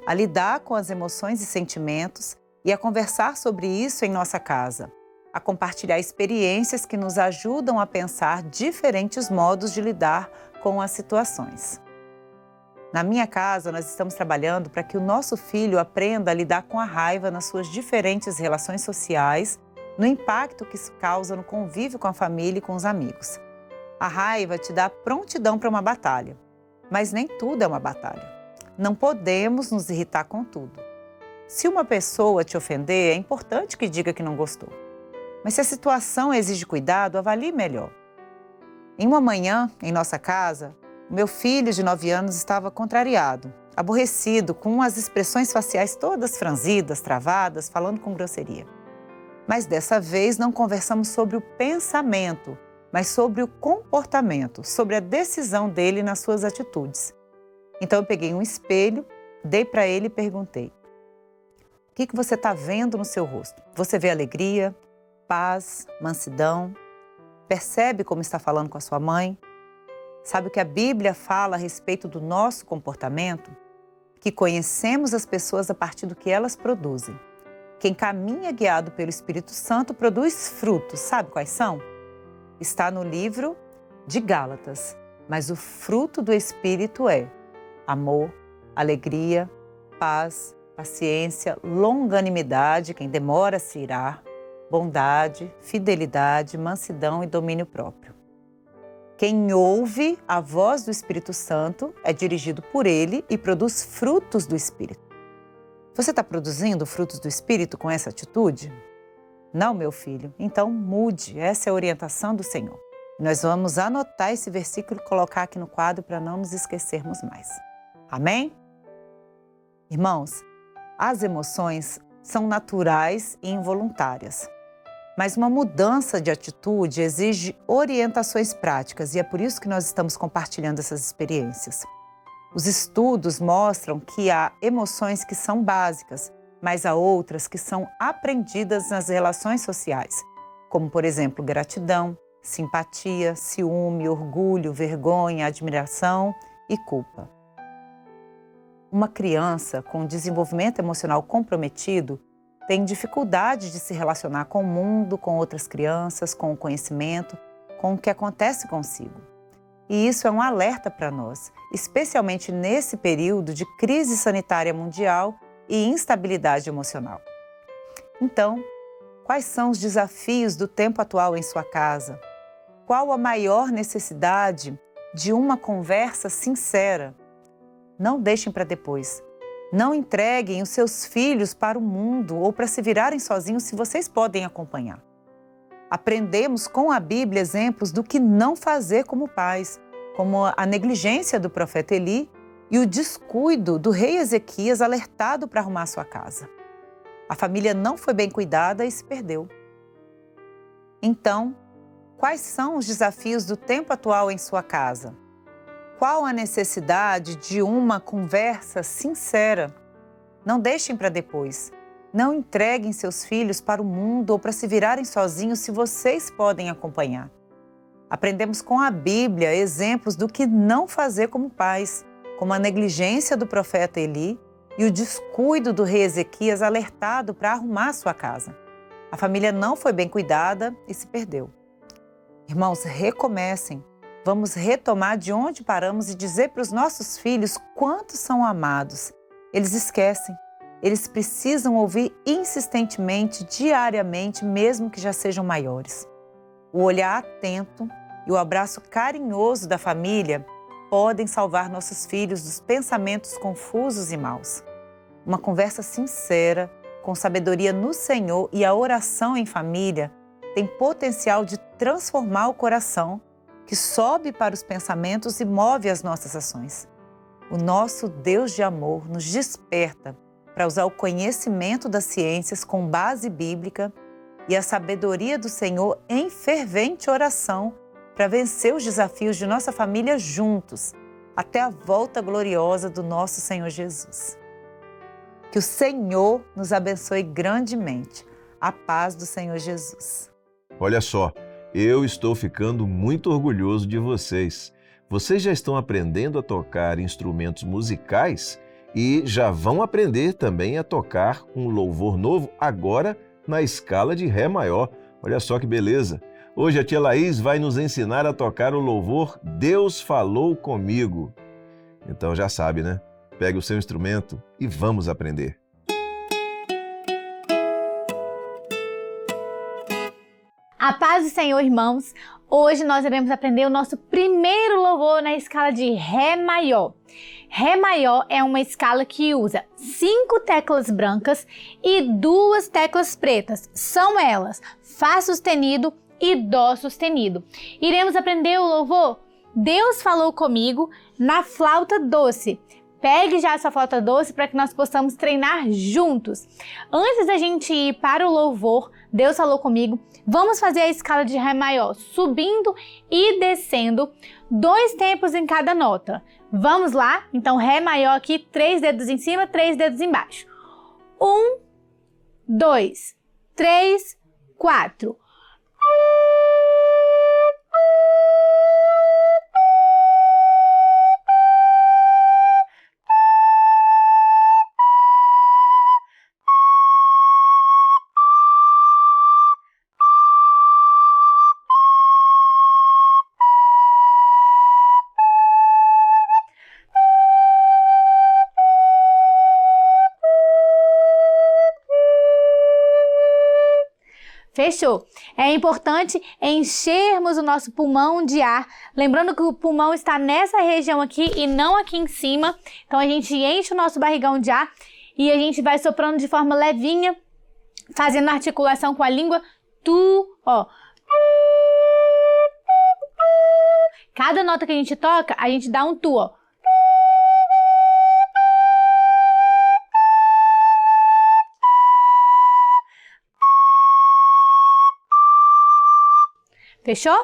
a lidar com as emoções e sentimentos e a conversar sobre isso em nossa casa, a compartilhar experiências que nos ajudam a pensar diferentes modos de lidar com as situações. Na minha casa, nós estamos trabalhando para que o nosso filho aprenda a lidar com a raiva nas suas diferentes relações sociais, no impacto que isso causa no convívio com a família e com os amigos. A raiva te dá prontidão para uma batalha, mas nem tudo é uma batalha. Não podemos nos irritar com tudo. Se uma pessoa te ofender, é importante que diga que não gostou. Mas se a situação exige cuidado, avalie melhor. Em uma manhã, em nossa casa, o meu filho de 9 anos estava contrariado, aborrecido, com as expressões faciais todas franzidas, travadas, falando com grosseria. Mas dessa vez não conversamos sobre o pensamento, mas sobre o comportamento, sobre a decisão dele nas suas atitudes. Então eu peguei um espelho, dei para ele e perguntei: o que você está vendo no seu rosto? Você vê alegria, paz, mansidão? Percebe como está falando com a sua mãe? Sabe o que a Bíblia fala a respeito do nosso comportamento? Que conhecemos as pessoas a partir do que elas produzem. Quem caminha guiado pelo Espírito Santo produz frutos. Sabe quais são? Está no livro de Gálatas. Mas o fruto do Espírito é amor, alegria, paz, paciência, longanimidade, quem demora a se irar, bondade, fidelidade, mansidão e domínio próprio. Quem ouve a voz do Espírito Santo é dirigido por ele e produz frutos do Espírito. Você está produzindo frutos do Espírito com essa atitude? Não, meu filho. Então mude. Essa é a orientação do Senhor. Nós vamos anotar esse versículo e colocar aqui no quadro para não nos esquecermos mais. Amém? Irmãos, as emoções são naturais e involuntárias. Mas uma mudança de atitude exige orientações práticas e é por isso que nós estamos compartilhando essas experiências. Os estudos mostram que há emoções que são básicas, mas há outras que são aprendidas nas relações sociais, como, por exemplo, gratidão, simpatia, ciúme, orgulho, vergonha, admiração e culpa. Uma criança com desenvolvimento emocional comprometido tem dificuldade de se relacionar com o mundo, com outras crianças, com o conhecimento, com o que acontece consigo. E isso é um alerta para nós, especialmente nesse período de crise sanitária mundial e instabilidade emocional. Então, quais são os desafios do tempo atual em sua casa? Qual a maior necessidade de uma conversa sincera? Não deixem para depois. Não entreguem os seus filhos para o mundo ou para se virarem sozinhos se vocês podem acompanhar. Aprendemos com a Bíblia exemplos do que não fazer como pais, como a negligência do profeta Eli e o descuido do rei Ezequias alertado para arrumar sua casa. A família não foi bem cuidada e se perdeu. Então, quais são os desafios do tempo atual em sua casa? Qual a necessidade de uma conversa sincera? Não deixem para depois. Não entreguem seus filhos para o mundo ou para se virarem sozinhos se vocês podem acompanhar. Aprendemos com a Bíblia exemplos do que não fazer como pais, como a negligência do profeta Eli e o descuido do rei Ezequias alertado para arrumar sua casa. A família não foi bem cuidada e se perdeu. Irmãos, recomecem. Vamos retomar de onde paramos e dizer para os nossos filhos quanto são amados. Eles esquecem. Eles precisam ouvir insistentemente, diariamente, mesmo que já sejam maiores. O olhar atento e o abraço carinhoso da família podem salvar nossos filhos dos pensamentos confusos e maus. Uma conversa sincera, com sabedoria no Senhor e a oração em família tem potencial de transformar o coração que sobe para os pensamentos e move as nossas ações. O nosso Deus de amor nos desperta para usar o conhecimento das ciências com base bíblica e a sabedoria do Senhor em fervente oração para vencer os desafios de nossa família juntos, até a volta gloriosa do nosso Senhor Jesus. Que o Senhor nos abençoe grandemente. A paz do Senhor Jesus. Olha só, eu estou ficando muito orgulhoso de vocês. Vocês já estão aprendendo a tocar instrumentos musicais e já vão aprender também a tocar um louvor novo agora na escala de Ré maior. Olha só que beleza! Hoje a tia Laís vai nos ensinar a tocar o louvor Deus Falou Comigo. Então já sabe, né? Pegue o seu instrumento e vamos aprender. A paz do Senhor, irmãos. Hoje nós iremos aprender o nosso primeiro louvor na escala de Ré maior. Ré maior é uma escala que usa 5 teclas brancas e 2 teclas pretas. São elas Fá sustenido e Dó sustenido. Iremos aprender o louvor Deus Falou Comigo na flauta doce. Pegue já essa flauta doce para que nós possamos treinar juntos. Antes da gente ir para o louvor Deus Falou Comigo, vamos fazer a escala de Ré maior, subindo e descendo 2 tempos em cada nota. Vamos lá? Então, Ré maior aqui, 3 dedos em cima, 3 dedos embaixo. 1, 2, 3, 4. Fechou? É importante enchermos o nosso pulmão de ar, lembrando que o pulmão está nessa região aqui e não aqui em cima. Então a gente enche o nosso barrigão de ar e a gente vai soprando de forma levinha, fazendo articulação com a língua. Ó. Cada nota que a gente toca, a gente dá um tu, ó. Fechou?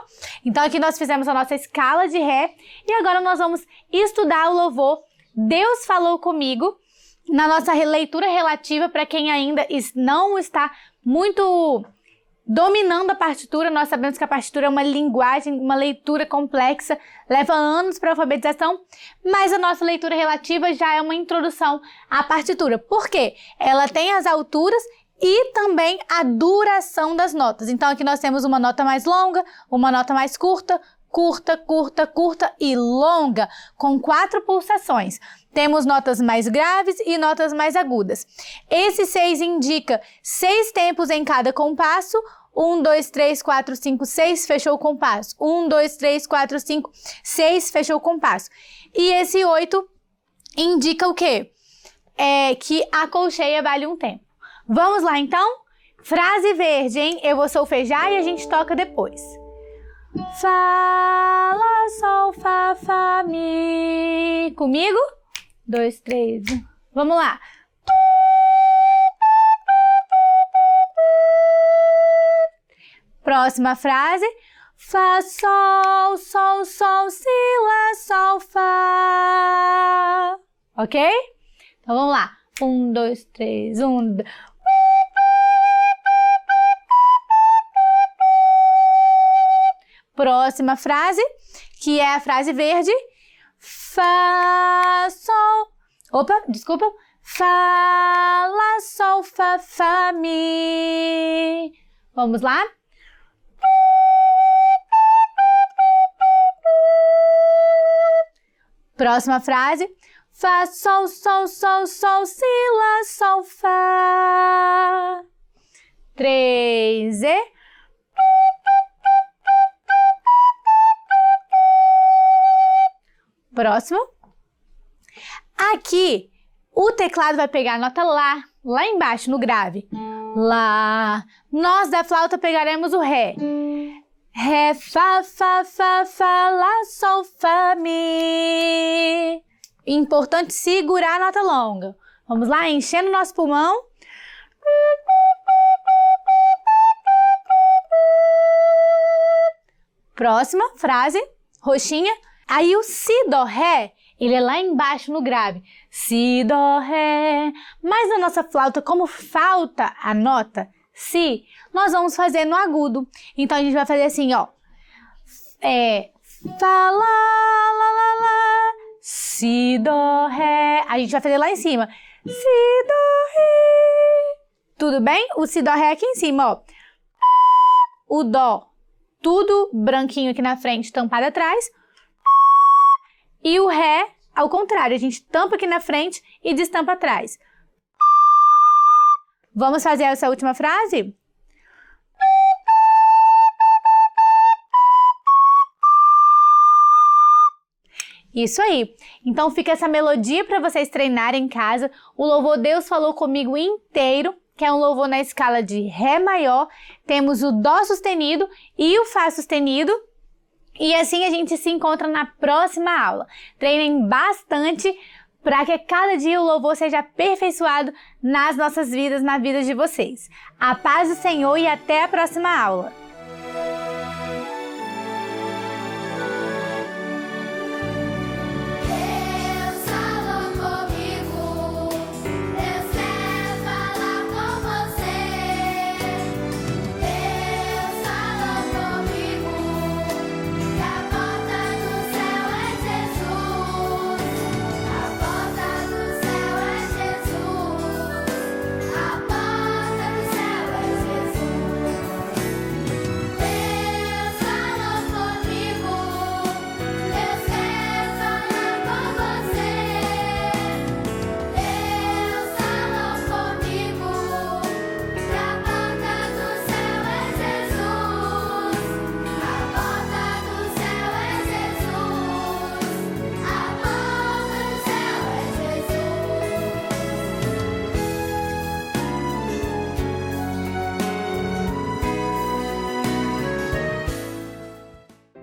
Então aqui nós fizemos a nossa escala de Ré e agora nós vamos estudar o louvor Deus Falou Comigo na nossa leitura relativa para quem ainda não está muito dominando a partitura. Nós sabemos que a partitura é uma linguagem, uma leitura complexa, leva anos para a alfabetização, mas a nossa leitura relativa já é uma introdução à partitura. Por quê? Ela tem as alturas e também a duração das notas. Então aqui nós temos uma nota mais longa, uma nota mais curta, curta, curta, curta e longa, com 4 pulsações. Temos notas mais graves e notas mais agudas. Esse 6 indica 6 tempos em cada compasso. 1, 2, 3, 4, 5, 6, fechou o compasso. 1, 2, 3, 4, 5, 6, fechou o compasso. E esse 8 indica o quê? Que a colcheia vale um tempo. Vamos lá, então? Frase verde, hein? Eu vou solfejar e a gente toca depois. Fá, lá, sol, fá, fá, mi. Comigo? 2, 3, 1. Vamos lá. Próxima frase. Fá, sol, sol, sol, si, lá, sol, fá. Ok? Então vamos lá. 1, 2, 3, 1, 2. Próxima frase, que é a frase verde. Fá, sol. Opa, desculpa. Fá, lá, sol, fá, fá, mi. Vamos lá? Próxima frase. Fá, sol, sol, sol, sol, si, lá, sol, fá. 3 e... Próximo. Aqui, o teclado vai pegar a nota Lá, lá embaixo no grave. Lá. Nós da flauta pegaremos o Ré. Ré, Fá, Fá, Fá, Fá, Lá, Sol, Fá, Mi. Importante segurar a nota longa. Vamos lá, enchendo o nosso pulmão. Próxima frase, roxinha. Aí o Si, Dó, Ré, ele é lá embaixo no grave. Si, Dó, Ré. Mas na nossa flauta, como falta a nota Si, nós vamos fazer no agudo. Então a gente vai fazer assim, ó. Fá, lá, lá, lá, lá. Si, Dó, Ré. A gente vai fazer lá em cima. Si, Dó, Ré. Tudo bem? O Si, Dó, Ré aqui em cima, ó. O Dó, tudo branquinho aqui na frente, tampado atrás. E o Ré, ao contrário, a gente tampa aqui na frente e destampa atrás. Vamos fazer essa última frase? Isso aí. Então fica essa melodia para vocês treinarem em casa. O louvor Deus Falou Comigo inteiro, que é um louvor na escala de Ré maior. Temos o Dó sustenido e o Fá sustenido. E assim a gente se encontra na próxima aula. Treinem bastante para que cada dia o louvor seja aperfeiçoado nas nossas vidas, na vida de vocês. A paz do Senhor e até a próxima aula.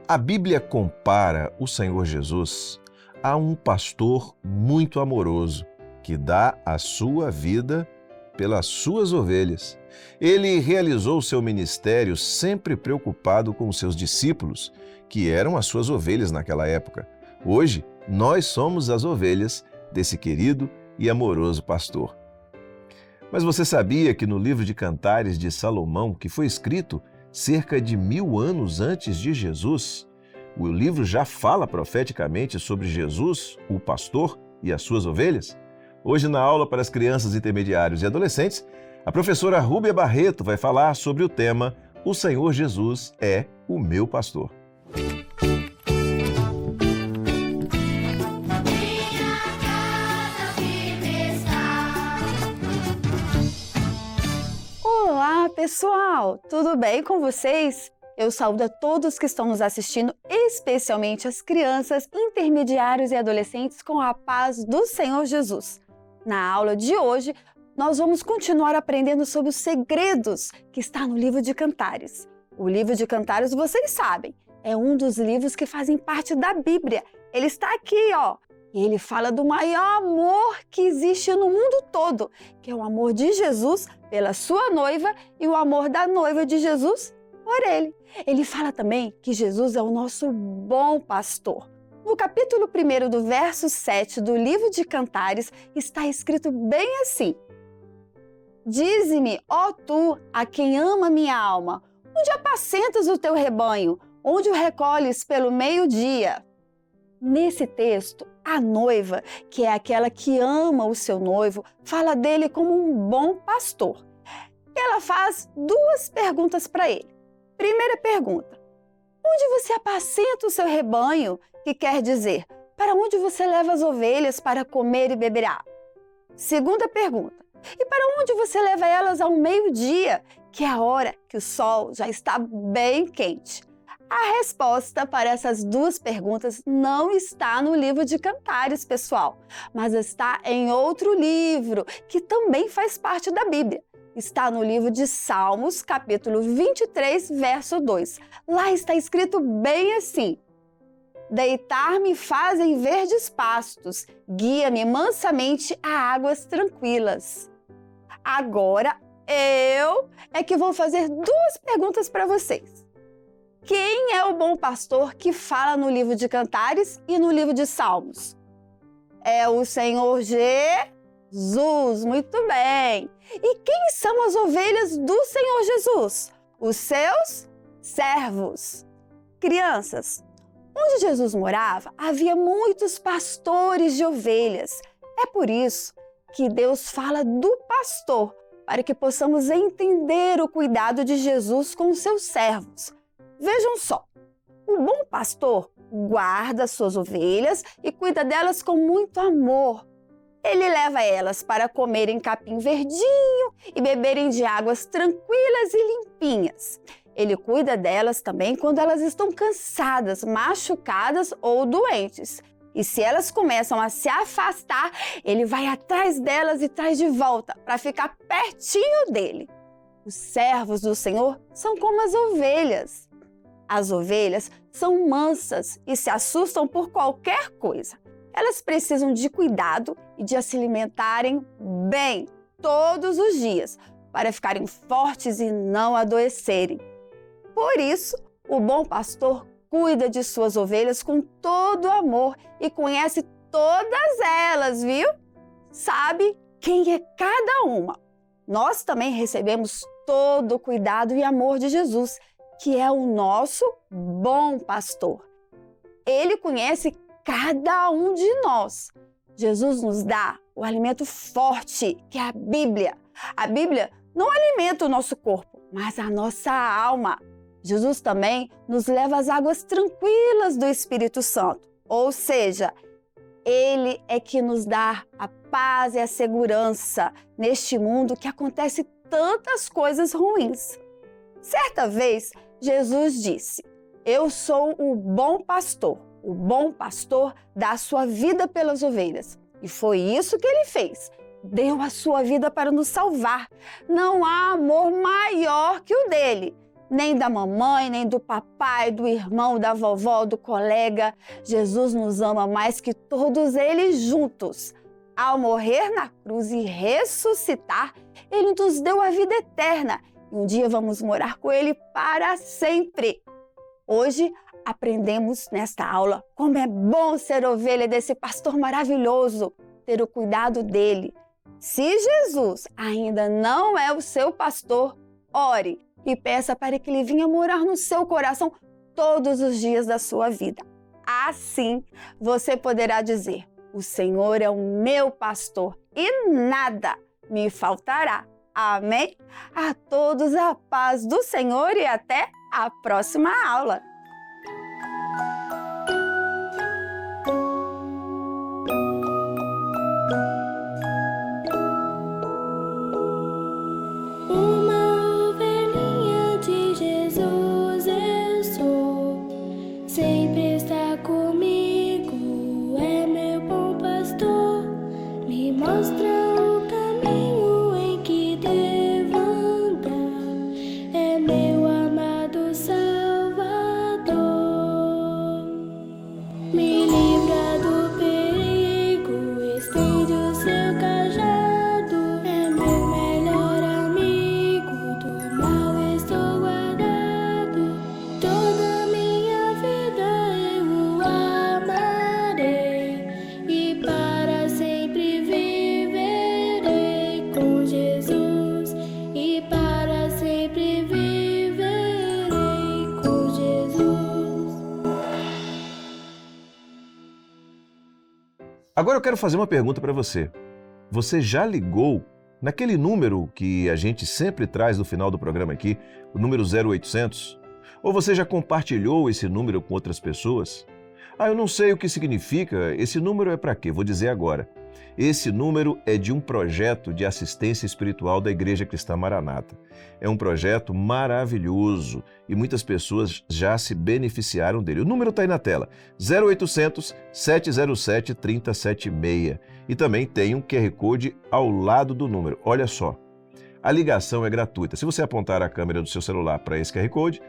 A Bíblia compara o Senhor Jesus a um pastor muito amoroso que dá a sua vida pelas suas ovelhas. Ele realizou seu ministério sempre preocupado com os seus discípulos, que eram as suas ovelhas naquela época. Hoje, nós somos as ovelhas desse querido e amoroso pastor. Mas você sabia que no livro de Cantares de Salomão, que foi escrito cerca de 1000 anos antes de Jesus, o livro já fala profeticamente sobre Jesus, o pastor, e as suas ovelhas? Hoje, na aula para as crianças, intermediários e adolescentes, a professora Rúbia Barreto vai falar sobre o tema O Senhor Jesus é o meu pastor. Olá, pessoal! Tudo bem com vocês? Eu saúdo a todos que estão nos assistindo, especialmente as crianças, intermediários e adolescentes, com a paz do Senhor Jesus. Na aula de hoje, nós vamos continuar aprendendo sobre os segredos que está no livro de Cantares. O livro de Cantares, vocês sabem, é um dos livros que fazem parte da Bíblia. Ele está aqui, ó. E ele fala do maior amor que existe no mundo todo, que é o amor de Jesus pela sua noiva e o amor da noiva de Jesus por ele. Ele fala também que Jesus é o nosso bom pastor. No capítulo 1 do verso 7 do livro de Cantares está escrito bem assim: Dize-me, ó tu, a quem ama minha alma, onde apacentas o teu rebanho, onde o recolhes pelo meio-dia. Nesse texto, a noiva, que é aquela que ama o seu noivo, fala dele como um bom pastor. Ela faz duas perguntas para ele. Primeira pergunta: onde você apacenta o seu rebanho? Que quer dizer, para onde você leva as ovelhas para comer e beber água? Segunda pergunta: e para onde você leva elas ao meio-dia, que é a hora que o sol já está bem quente? A resposta para essas duas perguntas não está no livro de Cantares, pessoal, mas está em outro livro, que também faz parte da Bíblia. Está no livro de Salmos, capítulo 23, verso 2. Lá está escrito bem assim: Deitar-me fazem verdes pastos, guia-me mansamente a águas tranquilas. Agora, eu é que vou fazer duas perguntas para vocês. Quem é o bom pastor que fala no livro de Cantares e no livro de Salmos? É o Senhor Jesus, muito bem. E quem são as ovelhas do Senhor Jesus? Os seus servos. Crianças, onde Jesus morava, havia muitos pastores de ovelhas. É por isso que Deus fala do pastor, para que possamos entender o cuidado de Jesus com os seus servos. Vejam só, o bom pastor guarda suas ovelhas e cuida delas com muito amor. Ele leva elas para comerem capim verdinho e beberem de águas tranquilas e limpinhas. Ele cuida delas também quando elas estão cansadas, machucadas ou doentes. E se elas começam a se afastar, ele vai atrás delas e traz de volta para ficar pertinho dele. Os servos do Senhor são como as ovelhas. As ovelhas são mansas e se assustam por qualquer coisa. Elas precisam de cuidado e de se alimentarem bem todos os dias para ficarem fortes e não adoecerem. Por isso, o bom pastor cuida de suas ovelhas com todo amor e conhece todas elas, viu? Sabe quem é cada uma. Nós também recebemos todo o cuidado e amor de Jesus, que é o nosso bom pastor. Ele conhece cada um de nós. Jesus nos dá o alimento forte, que é a Bíblia. A Bíblia não alimenta o nosso corpo, mas a nossa alma. Jesus também nos leva às águas tranquilas do Espírito Santo. Ou seja, Ele é que nos dá a paz e a segurança neste mundo que acontece tantas coisas ruins. Certa vez, Jesus disse: Eu sou o bom pastor. O bom pastor dá a sua vida pelas ovelhas. E foi isso que ele fez. Deu a sua vida para nos salvar. Não há amor maior que o dele. Nem da mamãe, nem do papai, do irmão, da vovó, do colega. Jesus nos ama mais que todos eles juntos. Ao morrer na cruz e ressuscitar, Ele nos deu a vida eterna e um dia vamos morar com Ele para sempre. Hoje aprendemos nesta aula como é bom ser ovelha desse pastor maravilhoso, ter o cuidado dele. Se Jesus ainda não é o seu pastor, ore e peça para que Ele venha morar no seu coração todos os dias da sua vida. Assim, você poderá dizer: o Senhor é o meu pastor e nada me faltará. Amém? A todos a paz do Senhor e até a próxima aula. Uma ovelhinha de Jesus eu sou, sempre está comigo, é meu bom pastor, me mostra o caminho em que devo andar, é meu amado Salvador, me livra do perigo, estende o seu cajado, é meu melhor amigo, do mal estou guardado, toda minha vida eu o amarei e para sempre viverei com Jesus e para sempre viverei com Jesus. Agora eu quero fazer uma pergunta para você. Você já ligou naquele número que a gente sempre traz no final do programa aqui, o número 0800? Ou você já compartilhou esse número com outras pessoas? Ah, eu não sei o que significa. Esse número é para quê? Vou dizer agora. Esse número é de um projeto de assistência espiritual da Igreja Cristã Maranata. É um projeto maravilhoso e muitas pessoas já se beneficiaram dele. O número está aí na tela, 0800 707 3076. E também tem um QR Code ao lado do número. Olha só, a ligação é gratuita. Se você apontar a câmera do seu celular para esse QR Code,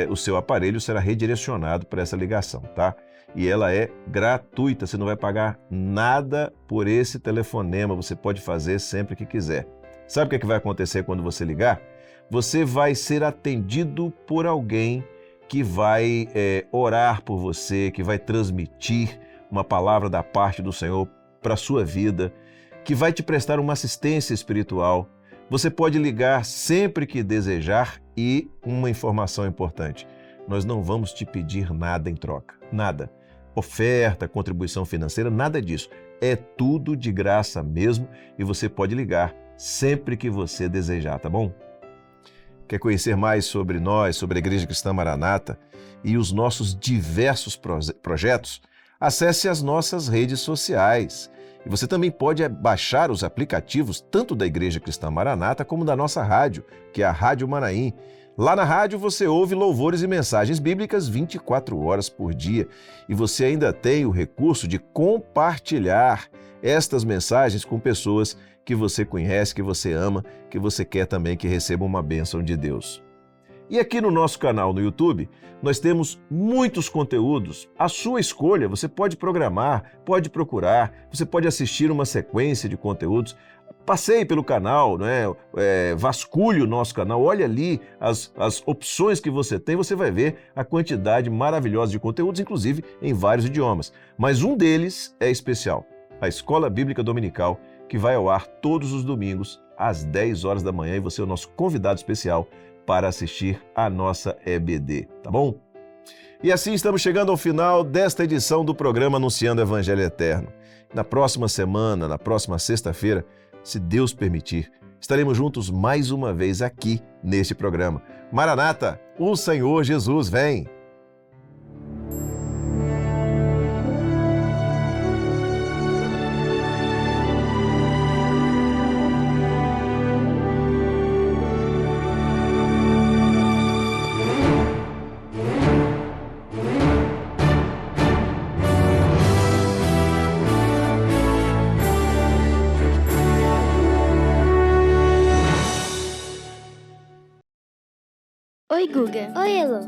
o seu aparelho será redirecionado para essa ligação, tá? E ela é gratuita, você não vai pagar nada por esse telefonema, você pode fazer sempre que quiser. Sabe o que vai acontecer quando você ligar? Você vai ser atendido por alguém que vai orar por você, que vai transmitir uma palavra da parte do Senhor para a sua vida, que vai te prestar uma assistência espiritual. Você pode ligar sempre que desejar e uma informação importante, nós não vamos te pedir nada em troca, nada. Oferta, contribuição financeira, nada disso. É tudo de graça mesmo e você pode ligar sempre que você desejar, tá bom? Quer conhecer mais sobre nós, sobre a Igreja Cristã Maranata e os nossos diversos projetos? Acesse as nossas redes sociais. E você também pode baixar os aplicativos tanto da Igreja Cristã Maranata como da nossa rádio, que é a Rádio Manaim. Lá na rádio você ouve louvores e mensagens bíblicas 24 horas por dia e você ainda tem o recurso de compartilhar estas mensagens com pessoas que você conhece, que você ama, que você quer também que recebam uma bênção de Deus. E aqui no nosso canal no YouTube, nós temos muitos conteúdos. A sua escolha, você pode programar, pode procurar, você pode assistir uma sequência de conteúdos. Passeie pelo canal, vasculhe o nosso canal, olhe ali as opções que você tem, você vai ver a quantidade maravilhosa de conteúdos, inclusive em vários idiomas. Mas um deles é especial, a Escola Bíblica Dominical, que vai ao ar todos os domingos às 10 horas da manhã e você é o nosso convidado especial para assistir a nossa EBD, tá bom? E assim estamos chegando ao final desta edição do programa Anunciando o Evangelho Eterno. Na próxima semana, na próxima sexta-feira, se Deus permitir, estaremos juntos mais uma vez aqui neste programa. Maranata, o Senhor Jesus vem! Oi, Guga. Oi, Elo.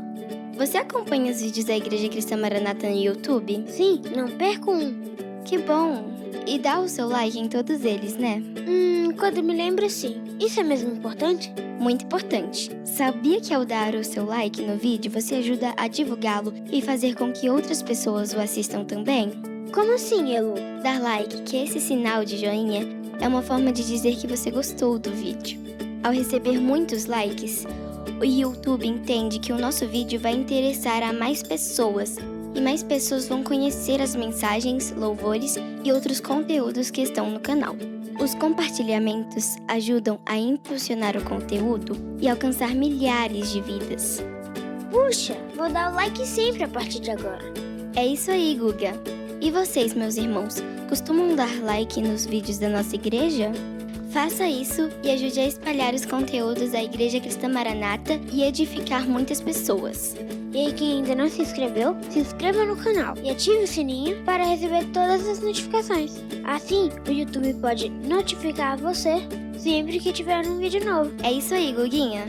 Você acompanha os vídeos da Igreja Cristã Maranata no YouTube? Sim, não perco um. Que bom! E dá o seu like em todos eles, né? Quando me lembro, sim. Isso é mesmo importante? Muito importante. Sabia que ao dar o seu like no vídeo, você ajuda a divulgá-lo e fazer com que outras pessoas o assistam também? Como assim, Elo? Dar like, que é esse sinal de joinha, é uma forma de dizer que você gostou do vídeo. Ao receber muitos likes, o YouTube entende que o nosso vídeo vai interessar a mais pessoas e mais pessoas vão conhecer as mensagens, louvores e outros conteúdos que estão no canal. Os compartilhamentos ajudam a impulsionar o conteúdo e alcançar milhares de vidas. Puxa, vou dar o like sempre a partir de agora. É isso aí, Guga. E vocês, meus irmãos, costumam dar like nos vídeos da nossa igreja? Faça isso e ajude a espalhar os conteúdos da Igreja Cristã Maranata e edificar muitas pessoas. E aí, quem ainda não se inscreveu, se inscreva no canal e ative o sininho para receber todas as notificações. Assim, o YouTube pode notificar você sempre que tiver um vídeo novo. É isso aí, Guguinha.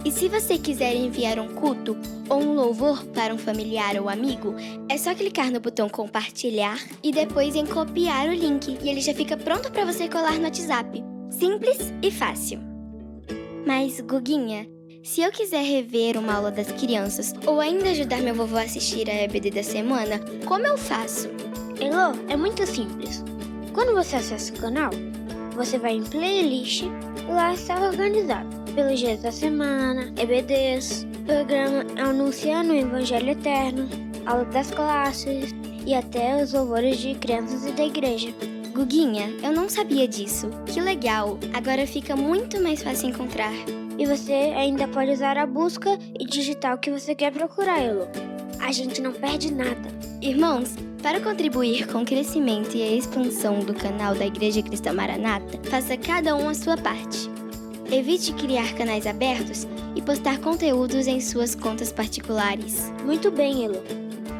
E se você quiser enviar um culto ou um louvor para um familiar ou amigo, é só clicar no botão compartilhar e depois em copiar o link e ele já fica pronto para você colar no WhatsApp. Simples e fácil. Mas, Guguinha, se eu quiser rever uma aula das crianças ou ainda ajudar meu vovô a assistir a EBD da semana, como eu faço? Elo, é muito simples. Quando você acessa o canal, você vai em playlist e lá está organizado pelos dias da semana, EBDs, programa Anunciando o Evangelho Eterno, aula das classes e até os louvores de crianças e da igreja. Guguinha, eu não sabia disso. Que legal! Agora fica muito mais fácil encontrar. E você ainda pode usar a busca e digitar o que você quer procurar, Elo. A gente não perde nada. Irmãos, para contribuir com o crescimento e a expansão do canal da Igreja Cristã Maranata, faça cada um a sua parte. Evite criar canais abertos e postar conteúdos em suas contas particulares. Muito bem, Elo.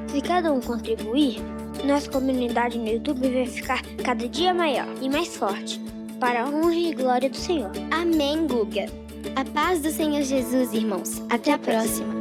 Se cada um contribuir, nossa comunidade no YouTube vai ficar cada dia maior e mais forte, para a honra e glória do Senhor. Amém, Guga! A paz do Senhor Jesus, irmãos. Até a próxima!